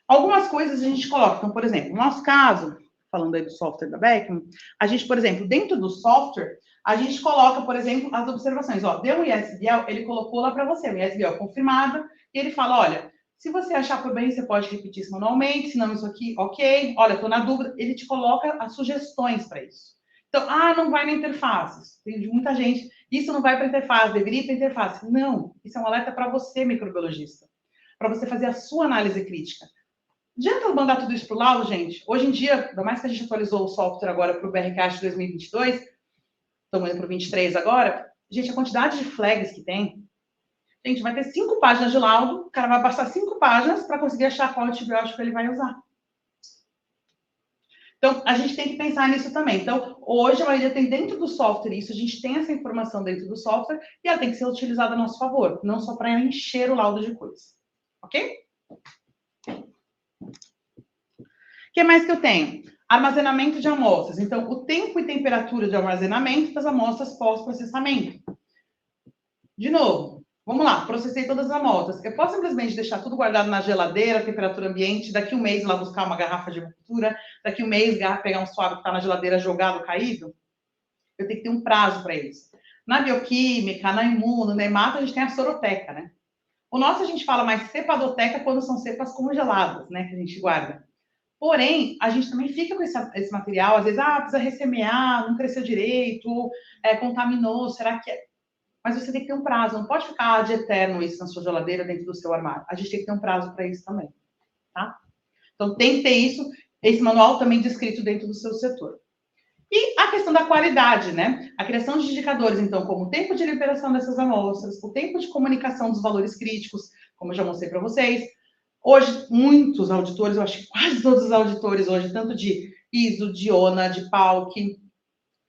Algumas coisas a gente coloca. Então, por exemplo, no nosso caso, falando aí do software da Beckman, a gente, por exemplo, dentro do software, a gente coloca, por exemplo, as observações. Ó, deu um ISBL, ele colocou lá para você, um ISBL confirmado, e ele fala, olha, se você achar por bem, você pode repetir isso manualmente, se não isso aqui, ok. Olha, estou na dúvida. Ele te coloca as sugestões para isso. Então, não vai na interface. Tem muita gente, isso não vai para a interface, deveria ir para a interface. Não, isso é um alerta para você, microbiologista, para você fazer a sua análise crítica. Adianta eu mandar tudo isso para o laudo, gente? Hoje em dia, ainda mais que a gente atualizou o software agora para o BRCast 2022, estamos indo para o 23 agora, gente, a quantidade de flags que tem, gente, vai ter 5 páginas de laudo, o cara vai passar 5 páginas para conseguir achar qual antibiótico ele vai usar. Então, a gente tem que pensar nisso também. Então, hoje, a maioria tem dentro do software isso, a gente tem essa informação dentro do software e ela tem que ser utilizada a nosso favor, não só para encher o laudo de coisas. Ok? O que mais que eu tenho? Armazenamento de amostras. Então, o tempo e temperatura de armazenamento das amostras pós-processamento. De novo, vamos lá, processei todas as amostras. Eu posso simplesmente deixar tudo guardado na geladeira, temperatura ambiente, daqui um mês ir lá buscar uma garrafa de hemocultura, daqui um mês pegar um suave que está na geladeira jogado, caído? Eu tenho que ter um prazo para isso. Na bioquímica, na imuno, na hemato, a gente tem a soroteca, né? O nosso a gente fala mais cepadoteca quando são cepas congeladas, né, que a gente guarda. Porém, a gente também fica com esse material, às vezes, precisa ressemear, não cresceu direito, contaminou, será que é? Mas você tem que ter um prazo, não pode ficar de eterno isso na sua geladeira, dentro do seu armário. A gente tem que ter um prazo para isso também, tá? Então, tem que ter isso, esse manual também descrito dentro do seu setor. E a questão da qualidade, né? A criação de indicadores, então, como o tempo de liberação dessas amostras, o tempo de comunicação dos valores críticos, como eu já mostrei para vocês. Hoje, muitos auditores, eu acho que quase todos os auditores hoje, tanto de ISO, de ONA, de PALC,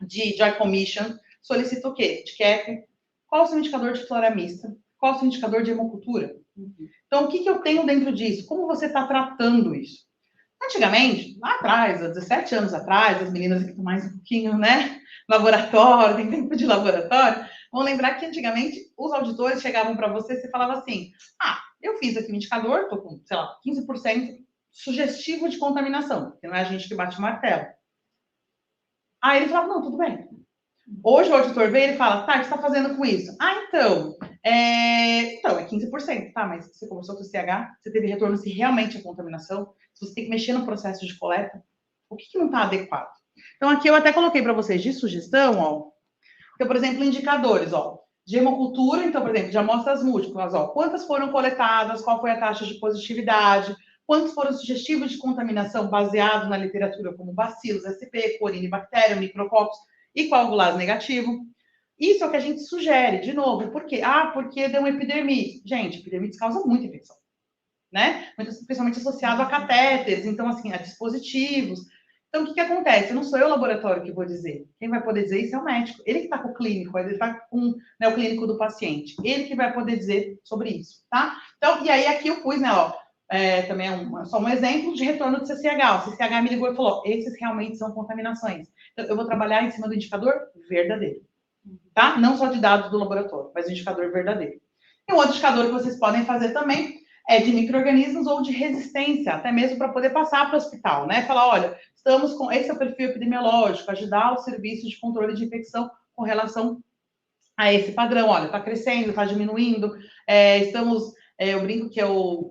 de Joint Commission, solicitam o quê? De CAP. Qual o seu indicador de flora mista? Qual o seu indicador de hemocultura? Então, o que eu tenho dentro disso? Como você está tratando isso? Antigamente, lá atrás, há 17 anos atrás, as meninas aqui estão mais um pouquinho, né? Laboratório, tem tempo de laboratório. Vão lembrar que antigamente os auditores chegavam para você e você falava assim, eu fiz aqui um indicador, estou com, sei lá, 15% sugestivo de contaminação, porque não é a gente que bate o martelo. Aí ele falava, não, tudo bem. Hoje o auditor vem e ele fala, tá, o que você está fazendo com isso? Então é 15%, tá, mas você conversou com o CH, você teve retorno se realmente é contaminação, se você tem que mexer no processo de coleta, o que não está adequado? Então, aqui eu até coloquei para vocês de sugestão, ó, então, por exemplo, indicadores, ó, de hemocultura, então, por exemplo, de amostras múltiplas, ó, quantas foram coletadas, qual foi a taxa de positividade, quantos foram sugestivos de contaminação baseado na literatura, como bacilos, SP, corinibactéria, micrococos e coagulase negativo. Isso é o que a gente sugere, de novo, por quê? Porque deu uma epidermite. Gente, epidermite causa muita infecção, né? Principalmente associado a catéteres, então, assim, a dispositivos. Então, o que acontece? Não sou eu o laboratório que vou dizer. Quem vai poder dizer isso é o médico. Ele que está com o clínico, ele está com, né, o clínico do paciente. Ele que vai poder dizer sobre isso, tá? Então, e aí aqui eu pus, né, ó, também só um exemplo de retorno do CCH. O CCH me ligou e falou, esses realmente são contaminações. Então, eu vou trabalhar em cima do indicador verdadeiro, tá? Não só de dados do laboratório, mas o indicador verdadeiro. E um outro indicador que vocês podem fazer também é de micro-organismos ou de resistência, até mesmo para poder passar para o hospital, né? Falar, olha, estamos com esse é o perfil epidemiológico, ajudar o serviço de controle de infecção com relação a esse padrão. Olha, está crescendo, está diminuindo, eu brinco que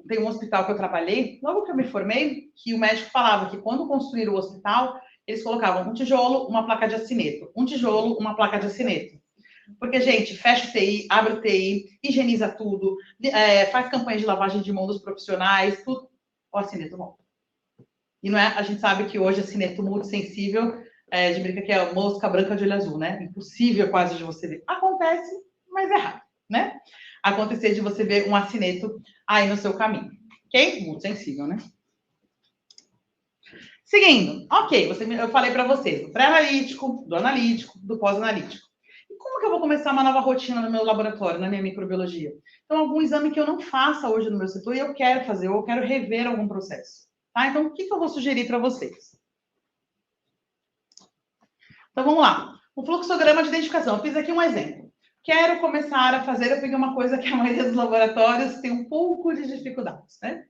tem um hospital que eu trabalhei, logo que eu me formei, que o médico falava que quando construíram o hospital, eles colocavam um tijolo, uma placa de acineto. Um tijolo, uma placa de acineto. Porque, gente, fecha o TI, abre o TI, higieniza tudo, faz campanha de lavagem de mão dos profissionais, tudo, o acineto volta. E não é, a gente sabe que hoje acineto muito sensível, a gente brinca que é mosca branca de olho azul, né? Impossível quase de você ver. Acontece, mas é raro, né? Acontecer de você ver um acineto aí no seu caminho. Ok? Muito sensível, né? Seguindo. Ok, eu falei para vocês do pré-analítico, do analítico, do pós-analítico. E como que eu vou começar uma nova rotina no meu laboratório, na minha microbiologia? Então, algum exame que eu não faça hoje no meu setor e eu quero fazer, ou eu quero rever algum processo. Tá? Então, o que eu vou sugerir para vocês? Então, vamos lá. O fluxograma de identificação. Eu fiz aqui um exemplo. Quero começar a fazer, eu peguei uma coisa que a maioria dos laboratórios tem um pouco de dificuldades, né?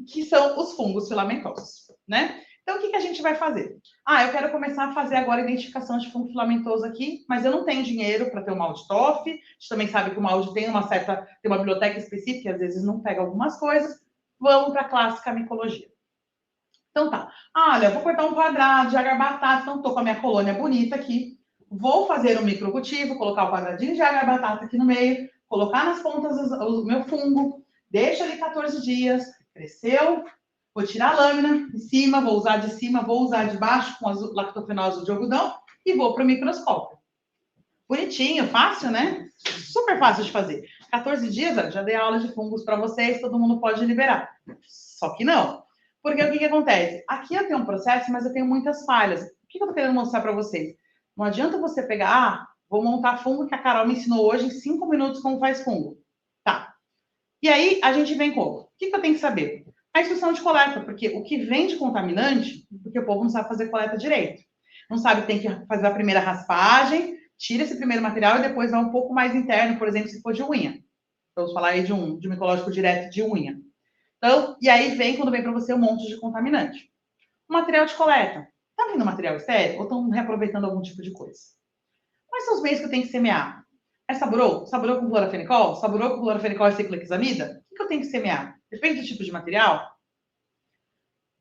Que são os fungos filamentosos, né? Então, o que a gente vai fazer? Eu quero começar a fazer agora a identificação de fungo filamentoso aqui, mas eu não tenho dinheiro para ter uma AudToF. A gente também sabe que uma Audi tem uma biblioteca específica, e às vezes não pega algumas coisas. Vamos para a clássica micologia. Então tá. Olha, eu vou cortar um quadrado de agar batata, então estou com a minha colônia bonita aqui. Vou fazer um microcultivo, colocar o quadradinho de agar batata aqui no meio, colocar nas pontas o meu fungo, deixa ali 14 dias, cresceu, vou tirar a lâmina de cima, vou usar de cima, vou usar de baixo com lactofenose de algodão e vou para o microscópio. Bonitinho, fácil, né? Super fácil de fazer. 14 dias, já dei aula de fungos para vocês, todo mundo pode liberar. Só que não. Porque o que acontece? Aqui eu tenho um processo, mas eu tenho muitas falhas. O que eu estou querendo mostrar para vocês? Não adianta você pegar, vou montar fungo que a Carol me ensinou hoje em 5 minutos como faz fungo. Tá. E aí, a gente vem como? O que eu tenho que saber? A instrução de coleta, porque o que vem de contaminante, porque o povo não sabe fazer coleta direito. Não sabe, tem que fazer a primeira raspagem, tira esse primeiro material e depois vai um pouco mais interno, por exemplo, se for de unha. Vamos falar aí de um micológico direto de unha. Então, e aí quando vem para você um monte de contaminante. O material de coleta. Está vindo material estéril ou estão reaproveitando algum tipo de coisa? Quais são os meios que eu tenho que semear? Saburou? Saburou com clorofenicol? Saburou com clorofenicol e ciclohexamida? O que eu tenho que semear? Depende do tipo de material.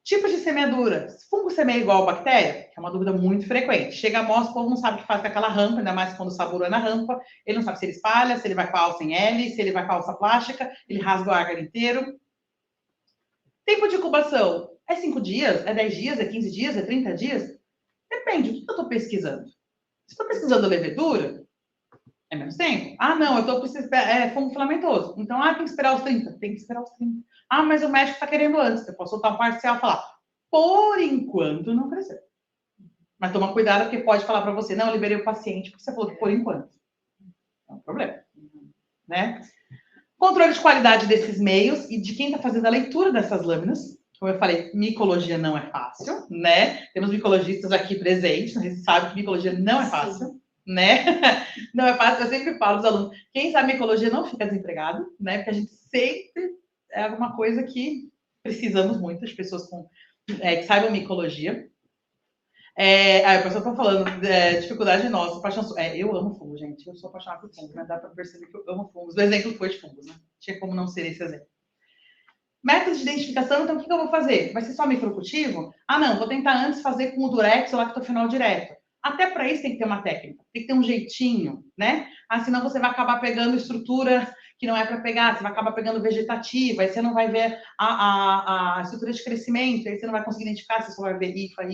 Tipo de semeadura. Fungo semeia igual bactéria? Que é uma dúvida muito frequente. Chega a amostra, o povo não sabe o que faz com aquela rampa, ainda mais quando o saburou é na rampa. Ele não sabe se ele espalha, se ele vai com a alça em L, se ele vai com a alça plástica, ele rasga o ágaro inteiro. Tempo de incubação. É 5 dias? É 10 dias? É 15 dias? É 30 dias? Depende. O que eu estou pesquisando? Se estou pesquisando levedura, é menos tempo. Não, eu estou precisando... fungo filamentoso. Então, tem que esperar os 30. Tem que esperar os 30. Mas o médico está querendo antes. Eu posso soltar um parcial e falar, por enquanto não cresceu. Mas toma cuidado, porque pode falar para você, não, eu liberei o paciente, porque você falou que por enquanto. É um problema. Né? Controle de qualidade desses meios e de quem está fazendo a leitura dessas lâminas. Como eu falei, micologia não é fácil, né? Temos micologistas aqui presentes, a gente sabe que micologia não é fácil, né? Não é fácil, eu sempre falo aos alunos, quem sabe micologia não fica desempregado, né? Porque a gente sempre é alguma coisa que precisamos muito de pessoas que saibam micologia. A pessoa está falando dificuldade nossa, paixão. Eu amo fungo, gente. Eu sou apaixonada por fungo, né? Dá para perceber que eu amo fungos. O exemplo foi de fungos, né? Tinha como não ser esse exemplo. Método de identificação, então o que eu vou fazer? Vai ser só microcultivo? Não, vou tentar antes fazer com o durex ou lactofenol direto. Até para isso tem que ter uma técnica, tem que ter um jeitinho, né? Senão você vai acabar pegando estrutura que não é para pegar, você vai acabar pegando vegetativa, aí você não vai ver a estrutura de crescimento, aí você não vai conseguir identificar, você só vai ver IFA.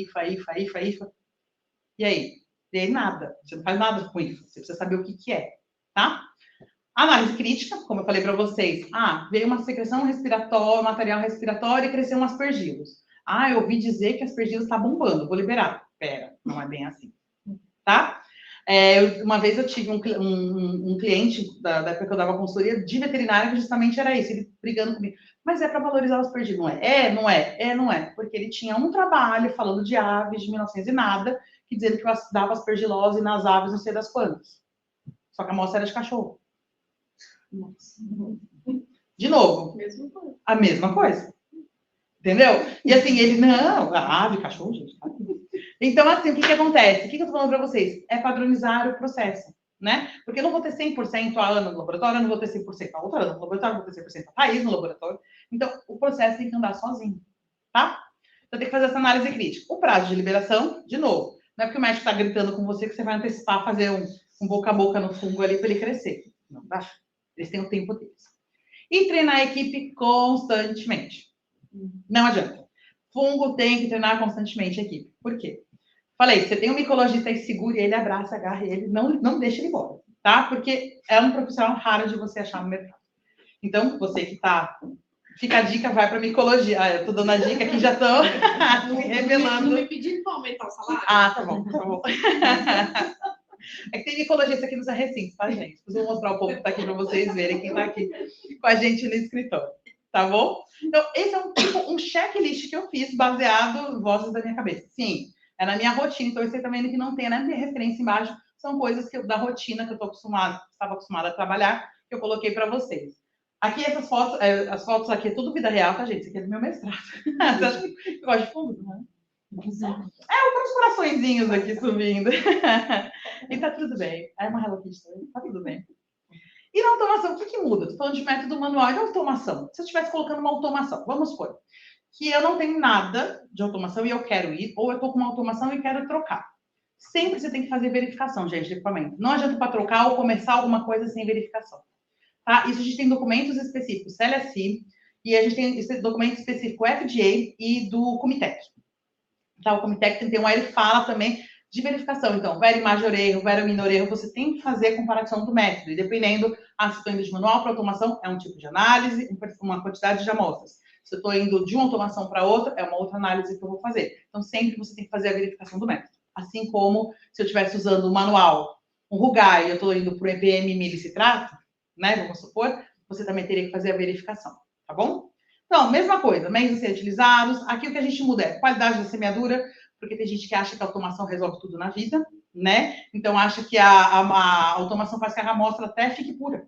E aí? E aí nada, você não faz nada com isso, você precisa saber o que é, tá? Análise crítica, como eu falei para vocês. Veio uma secreção respiratória, material respiratório e cresceu um aspergilos. Eu ouvi dizer que aspergilos está bombando, vou liberar. Pera, não é bem assim, tá? Uma vez eu tive um cliente da época que eu dava consultoria de veterinária que justamente era isso, ele brigando comigo. Mas é para valorizar os perdidos, não é? Não é? Não é. Porque ele tinha um trabalho falando de aves de 1900 e nada, que dizendo que dava aspergilose nas aves não sei das quantas. Só que a amostra era de cachorro. Nossa. De novo, a mesma coisa. Entendeu? E assim, ele, não, ave, cachorro, gente. Então, assim, o que acontece? O que eu tô falando para vocês? É padronizar o processo, né? Porque eu não vou ter 100% a Ana no laboratório, eu não vou ter 100% a outra Ana no laboratório, eu não vou ter 100% a Thaís no laboratório. Então, o processo tem que andar sozinho, tá? Então, tem que fazer essa análise crítica. O prazo de liberação, de novo, não é porque o médico está gritando com você que você vai antecipar, fazer um boca a boca no fungo ali para ele crescer. Não, tá? Eles têm o tempo deles. E treinar a equipe constantemente. Não adianta. Fungo tem que treinar constantemente a equipe. Por quê? Falei, você tem um micologista aí, segure ele, abraça, agarre ele, não deixe ele embora, tá? Porque é um profissional raro de você achar no mercado. Então, você que tá... Fica a dica, vai para micologia. Ah, eu tô dando a dica aqui, já tô me revelando.
Não me pedindo para aumentar o salário?
Ah, tá bom, tá bom. É que tem micologista aqui nos recintos, tá, gente? Depois eu vou mostrar o povo que tá aqui para vocês verem quem tá aqui com a gente no escritório, tá bom? Então, esse é um checklist que eu fiz baseado em vozes da minha cabeça. Sim, é na minha rotina, então você também que não tem, né? Minha referência embaixo são coisas da rotina que eu estava acostumada a trabalhar, que eu coloquei para vocês. Aqui essas fotos, as fotos aqui é tudo vida real, tá, gente? Isso aqui é do meu mestrado. Você acha que eu gosto de fundo, né? Outros coraçõezinhos aqui subindo. E tá tudo bem. É uma Hello Kitty também, tá tudo bem. E na automação, o que muda? Estou falando de método manual e de automação. Se eu estivesse colocando uma automação, vamos supor que eu não tenho nada de automação e eu quero ir, ou eu estou com uma automação e quero trocar. Sempre você tem que fazer verificação, gente, de equipamento. Não adianta para trocar ou começar alguma coisa sem verificação. Tá? Isso a gente tem documentos específicos, CLSI, e a gente tem esse documento específico FDA e do Comitec. Tá? O Comitec tem que ter ele fala também de verificação. Então, vero major erro, vero minor erro, você tem que fazer a comparação do método. E dependendo, se estou indo de manual para automação, é um tipo de análise, uma quantidade de amostras. Se eu estou indo de uma automação para outra, é uma outra análise que eu vou fazer. Então, sempre você tem que fazer a verificação do método. Assim como se eu estivesse usando o manual, um Rugai, e eu estou indo para o EPM milicitrato, né, vamos supor, você também teria que fazer a verificação, tá bom? Então, mesma coisa, meios a ser utilizados. Aqui o que a gente muda é qualidade da semeadura, porque tem gente que acha que a automação resolve tudo na vida, né? Então, acha que a automação faz que a amostra até fique pura,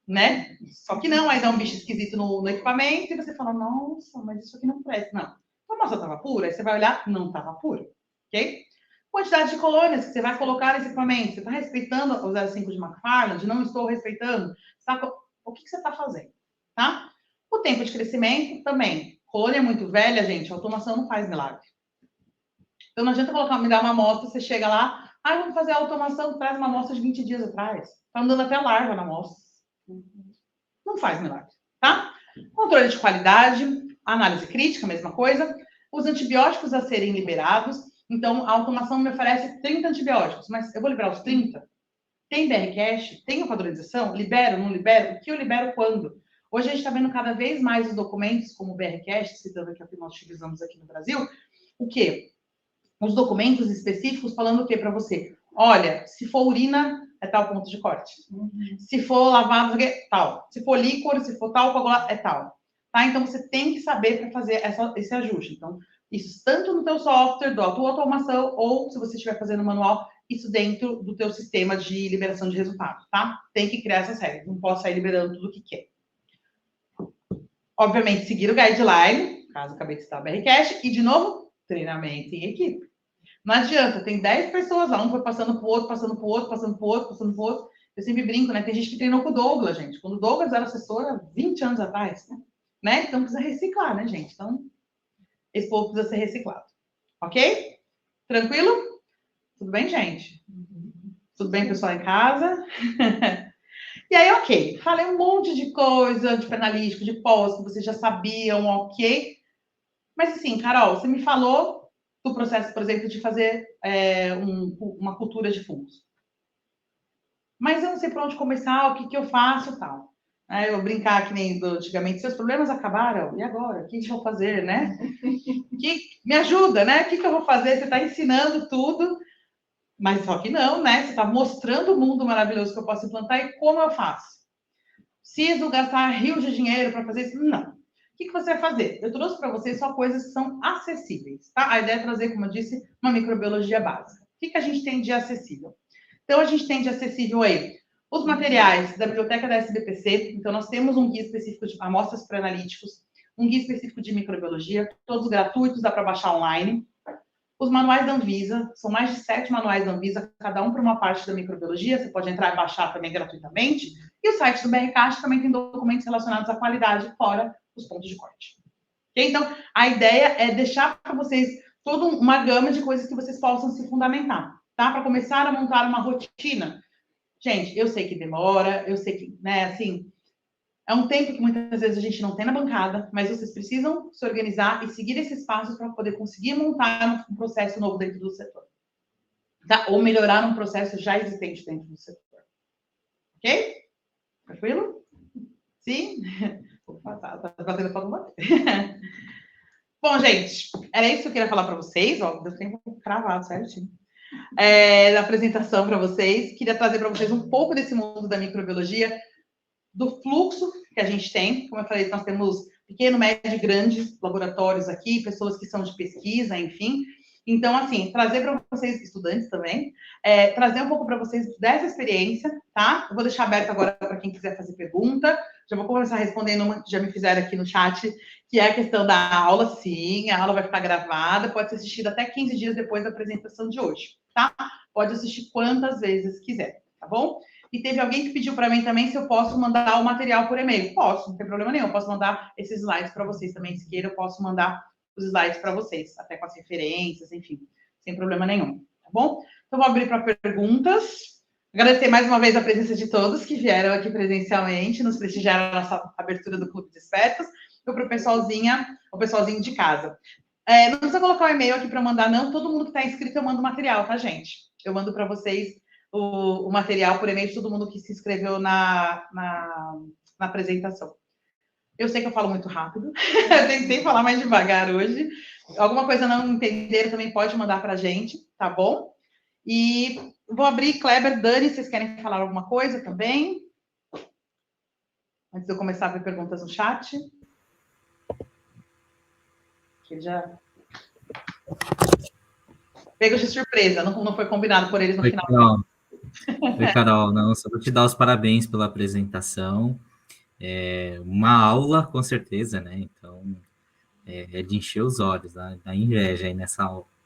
né? Só que não, aí dá um bicho esquisito no equipamento e você fala, nossa, mas isso aqui não presta. Não, a amostra estava pura, aí você vai olhar, não estava pura, ok? Quantidade de colônias que você vai colocar nesse equipamento. Você está respeitando o 0,5 de McFarland? Não estou respeitando. O que você está fazendo, tá? O tempo de crescimento também. Colônia muito velha, gente, a automação não faz milagre. Então, não adianta me dar uma amostra, você chega lá, vamos fazer a automação, traz uma amostra de 20 dias atrás. Está andando até larva na amostra. Não faz milagre, tá? Controle de qualidade, análise crítica, mesma coisa. Os antibióticos a serem liberados. Então, a automação me oferece 30 antibióticos, mas eu vou liberar os 30? Tem BRCast? Tem a padronização? Libero, não libero? O que eu libero quando? Hoje a gente está vendo cada vez mais os documentos, como o BRCast, citando aqui o que nós utilizamos aqui no Brasil, o quê? Os documentos específicos falando o quê para você? Olha, se for urina, é tal ponto de corte. Se for lavado, é tal. Se for líquor, se for tal, coagulado, é tal. Tá? Então, você tem que saber para fazer esse ajuste. Então, isso tanto no teu software, da tua automação, ou se você estiver fazendo manual, isso dentro do teu sistema de liberação de resultados, tá? Tem que criar essas regras. Não posso sair liberando tudo o que quer. Obviamente, seguir o guideline, caso acabei de citar a BRCast, e, de novo, treinamento em equipe. Não adianta, tem 10 pessoas lá, um foi passando para o outro, passando para o outro, passando para o outro, passando para o outro. Eu sempre brinco, né? Tem gente que treinou com o Douglas, gente. Quando o Douglas era assessor, há 20 anos atrás, né? Então, precisa reciclar, né, gente? Então, esse povo precisa ser reciclado. Ok? Tranquilo? Tudo bem, gente? Tudo bem, pessoal em casa? E aí, ok. Falei um monte de coisa de penalístico, de pós, que vocês já sabiam, ok? Mas, assim, Carol, você me falou do processo, por exemplo, de fazer uma cultura de fungos. Mas eu não sei por onde começar, o que eu faço e tal. Eu brincar que nem antigamente, seus problemas acabaram, e agora? O que eu vou fazer, né? Me ajuda, né? O que eu vou fazer? Você está ensinando tudo, mas só que não, né? Você está mostrando o mundo maravilhoso que eu posso implantar e como eu faço. Preciso gastar rios de dinheiro para fazer isso? Não. O que você vai fazer? Eu trouxe para vocês só coisas que são acessíveis, tá? A ideia é trazer, como eu disse, uma microbiologia básica. O que a gente tem de acessível? Então, a gente tem de acessível aí os materiais da biblioteca da SBPC. Então, nós temos um guia específico de amostras pré-analíticos, um guia específico de microbiologia, todos gratuitos, dá para baixar online. Os manuais da Anvisa, são mais de 7 manuais da Anvisa, cada um para uma parte da microbiologia, você pode entrar e baixar também gratuitamente. E o site do BRCast também tem documentos relacionados à qualidade, fora os pontos de corte. Okay? Então, a ideia é deixar para vocês toda uma gama de coisas que vocês possam se fundamentar, tá? Para começar a montar uma rotina. Gente, eu sei que demora, eu sei que, né, assim, é um tempo que muitas vezes a gente não tem na bancada, mas vocês precisam se organizar e seguir esses passos para poder conseguir montar um processo novo dentro do setor. Tá? Ou melhorar um processo já existente dentro do setor. Ok? Tranquilo? Sim? Opa, tá batendo para bater. Bom, gente, era isso que eu queria falar para vocês. Ó, deu tempo cravado certinho. Da apresentação para vocês. Queria trazer para vocês um pouco desse mundo da microbiologia, do fluxo que a gente tem. Como eu falei, nós temos pequeno, médio e grandes laboratórios aqui, pessoas que são de pesquisa, enfim. Então, assim, trazer para vocês, estudantes também, trazer um pouco para vocês dessa experiência, tá? Eu vou deixar aberto agora para quem quiser fazer pergunta. Já vou começar respondendo uma que já me fizeram aqui no chat, que é a questão da aula. Sim, a aula vai ficar gravada, pode ser assistida até 15 dias depois da apresentação de hoje, tá? Pode assistir quantas vezes quiser, tá bom? E teve alguém que pediu para mim também se eu posso mandar o material por e-mail. Posso, não tem problema nenhum. Eu posso mandar esses slides para vocês também, se queira, eu posso mandar os slides para vocês, até com as referências, enfim, sem problema nenhum, tá bom? Então, vou abrir para perguntas. Agradecer mais uma vez a presença de todos que vieram aqui presencialmente, nos prestigiaram a nossa abertura do Clube de Expertos, e para o pessoalzinho de casa. Não precisa colocar o e-mail aqui para mandar, não. Todo mundo que está inscrito, eu mando o material, tá, gente? Eu mando para vocês o material por e-mail de todo mundo que se inscreveu na apresentação. Eu sei que eu falo muito rápido, eu tentei falar mais devagar hoje. Alguma coisa não entenderam também pode mandar para a gente, tá bom? E vou abrir, Kleber, Dani, vocês querem falar alguma coisa também? Antes de eu começar a ver perguntas no chat. Que já... Pego de surpresa, não foi combinado por eles no final.
Oi, Carol, não, só vou te dar os parabéns pela apresentação. Uma aula, com certeza, né? Então, é de encher os olhos, né? Da inveja aí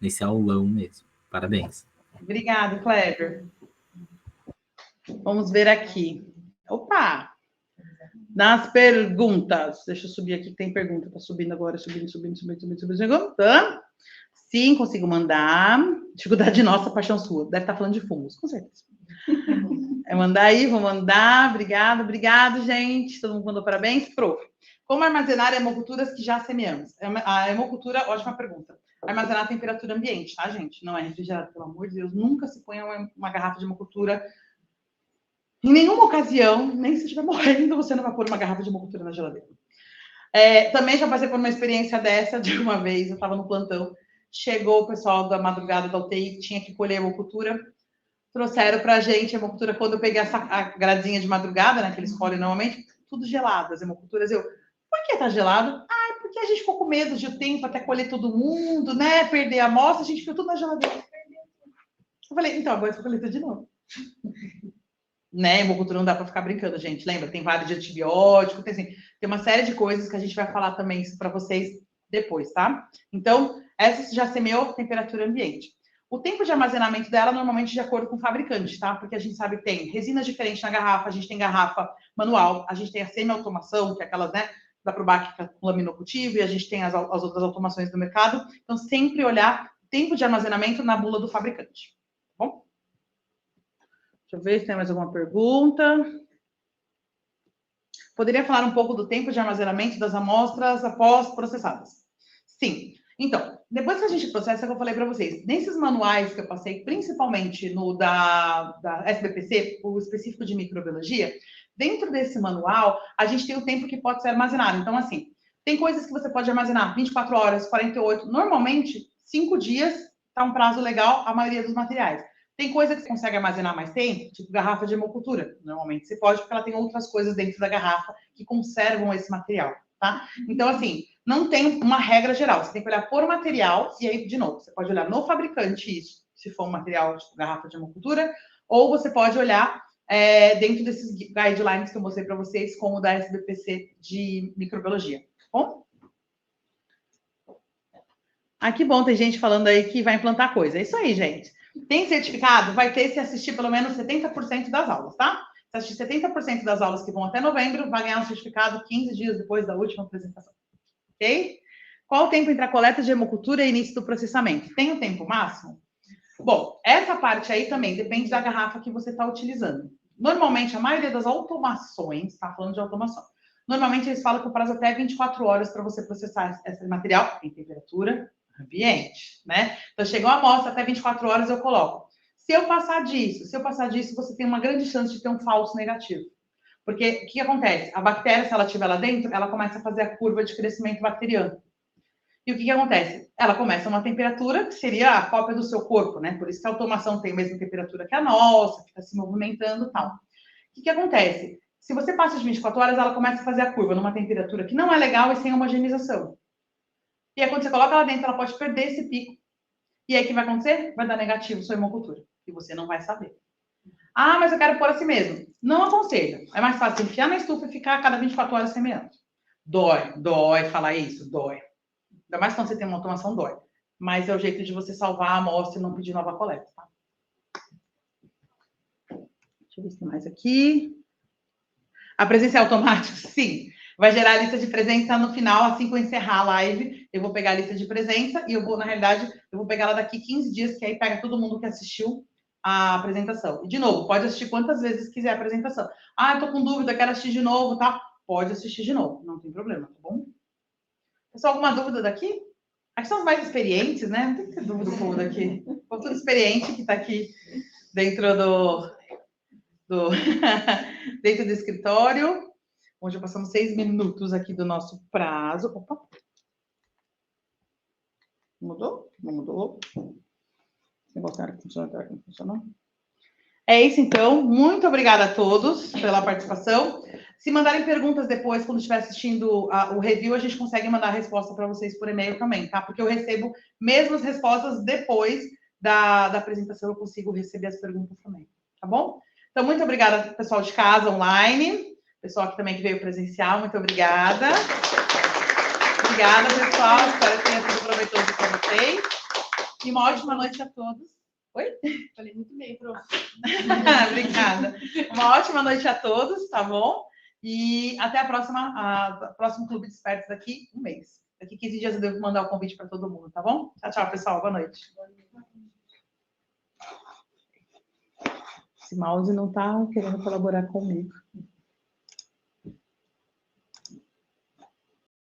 nesse aulão mesmo. Parabéns.
Obrigada, Kleber. Vamos ver aqui. Opa! Nas perguntas. Deixa eu subir aqui, que tem pergunta. Tá subindo agora, subindo. Sim, consigo mandar. Dificuldade nossa, paixão sua. Deve estar falando de fungos, com certeza. Mandar aí, vou mandar. Obrigado, gente. Todo mundo mandou parabéns. Prof. Como armazenar hemoculturas que já semeamos? A hemocultura, ótima pergunta. Armazenar a temperatura ambiente, tá, gente? Não é refrigerado, pelo amor de Deus. Nunca se ponha uma garrafa de hemocultura. Em nenhuma ocasião, nem se estiver morrendo, você não vai pôr uma garrafa de hemocultura na geladeira. Também já passei por uma experiência dessa de uma vez. Eu estava no plantão. Chegou o pessoal da madrugada da UTI que tinha que colher hemocultura. Trouxeram para a gente a hemocultura, quando eu peguei a gradinha de madrugada, né, que eles colhem normalmente, tudo gelado, as hemoculturas. Por que tá gelado? Porque a gente ficou com medo de o tempo até colher todo mundo, né, perder a amostra, a gente ficou tudo na geladeira. Eu falei, então, agora eu vou colher tudo de novo. Né, hemocultura não dá para ficar brincando, gente, lembra? Tem vários de antibiótico, tem uma série de coisas que a gente vai falar também para vocês depois, tá? Então, essa já semeou temperatura ambiente. O tempo de armazenamento dela, normalmente, de acordo com o fabricante, tá? Porque a gente sabe que tem resinas diferentes na garrafa, a gente tem garrafa manual, a gente tem a semi-automação, que é aquelas, né, da Probac com laminocultivo, e a gente tem as outras automações do mercado. Então, sempre olhar o tempo de armazenamento na bula do fabricante, tá bom? Deixa eu ver se tem mais alguma pergunta. Poderia falar um pouco do tempo de armazenamento das amostras após processadas? Sim. Então, depois que a gente processa, é que eu falei para vocês, nesses manuais que eu passei, principalmente no da SBPC, o específico de microbiologia, dentro desse manual, a gente tem o tempo que pode ser armazenado. Então, assim, tem coisas que você pode armazenar 24 horas, 48, normalmente, 5 dias está um prazo legal, a maioria dos materiais. Tem coisa que você consegue armazenar mais tempo, tipo garrafa de hemocultura. Normalmente você pode, porque ela tem outras coisas dentro da garrafa que conservam esse material, tá? Então, assim, não tem uma regra geral. Você tem que olhar por material, e aí, de novo, você pode olhar no fabricante isso, se for um material tipo garrafa de hemocultura, ou você pode olhar dentro desses guidelines que eu mostrei para vocês, como o da SBPC de microbiologia, tá bom? Ah, que bom, tem gente falando aí que vai implantar coisa. É isso aí, gente. Tem certificado? Vai ter se assistir pelo menos 70% das aulas, tá? Se assistir 70% das aulas que vão até novembro, vai ganhar um certificado 15 dias depois da última apresentação. Ok? Qual o tempo entre a coleta de hemocultura e início do processamento? Tem um tempo máximo? Bom, essa parte aí também depende da garrafa que você está utilizando. Normalmente, a maioria das automações, está falando de automação, normalmente eles falam que o prazo até 24 horas para você processar esse material em temperatura ambiente, né? Então, chegou a amostra, até 24 horas eu coloco. Se eu passar disso, você tem uma grande chance de ter um falso negativo. Porque o que acontece? A bactéria, se ela estiver lá dentro, ela começa a fazer a curva de crescimento bacteriano. E o que acontece? Ela começa a uma temperatura que seria a cópia do seu corpo, né? Por isso que a automação tem a mesma temperatura que a nossa, fica se movimentando e tal. O que acontece? Se você passa de 24 horas, ela começa a fazer a curva numa temperatura que não é legal e sem homogeneização. E aí, quando você coloca lá dentro, ela pode perder esse pico. E aí, o que vai acontecer? Vai dar negativo sua hemocultura. E você não vai saber. Ah, mas eu quero pôr assim mesmo. Não aconselho. É mais fácil enfiar na estufa e ficar a cada 24 horas semeando. Dói falar isso, dói. Ainda mais quando você tem uma automação, dói. Mas é o jeito de você salvar a amostra e não pedir nova coleta, tá? Deixa eu ver se tem mais aqui. A presença é automática? Sim. Vai gerar a lista de presença no final, assim que eu encerrar a live. Eu vou pegar a lista de presença e eu vou, na realidade, eu vou pegar ela daqui 15 dias, que aí pega todo mundo que assistiu a apresentação. E, de novo, pode assistir quantas vezes quiser a apresentação. Ah, eu tô com dúvida, quero assistir de novo, tá? Pode assistir de novo, não tem problema, tá bom? Pessoal, alguma dúvida daqui? Aqui são os mais experientes, né? Não tem que ter dúvida do povo daqui. O povo todo experiente que está aqui dentro dentro do escritório, onde já passamos 6 minutos aqui do nosso prazo. Opa! Mudou? Não mudou? Esse negócio era que não funcionou. É isso, então. Muito obrigada a todos pela participação. Se mandarem perguntas depois, quando estiver assistindo o review, a gente consegue mandar a resposta para vocês por e-mail também, tá? Porque eu recebo mesmo as respostas depois da apresentação, eu consigo receber as perguntas também, tá bom? Então, muito obrigada, pessoal de casa, online, pessoal aqui também que veio presencial, muito obrigada. Obrigada, pessoal. Espero que tenha sido proveitoso para vocês. E uma ótima noite a todos. Oi?
Falei muito bem, prof.
Obrigada. Uma ótima noite a todos, tá bom? E até a próximo Clube de Expertos daqui um mês. Daqui 15 dias eu devo mandar o convite para todo mundo, tá bom? Tchau, tchau, pessoal. Boa noite. Esse mouse não tá querendo colaborar comigo.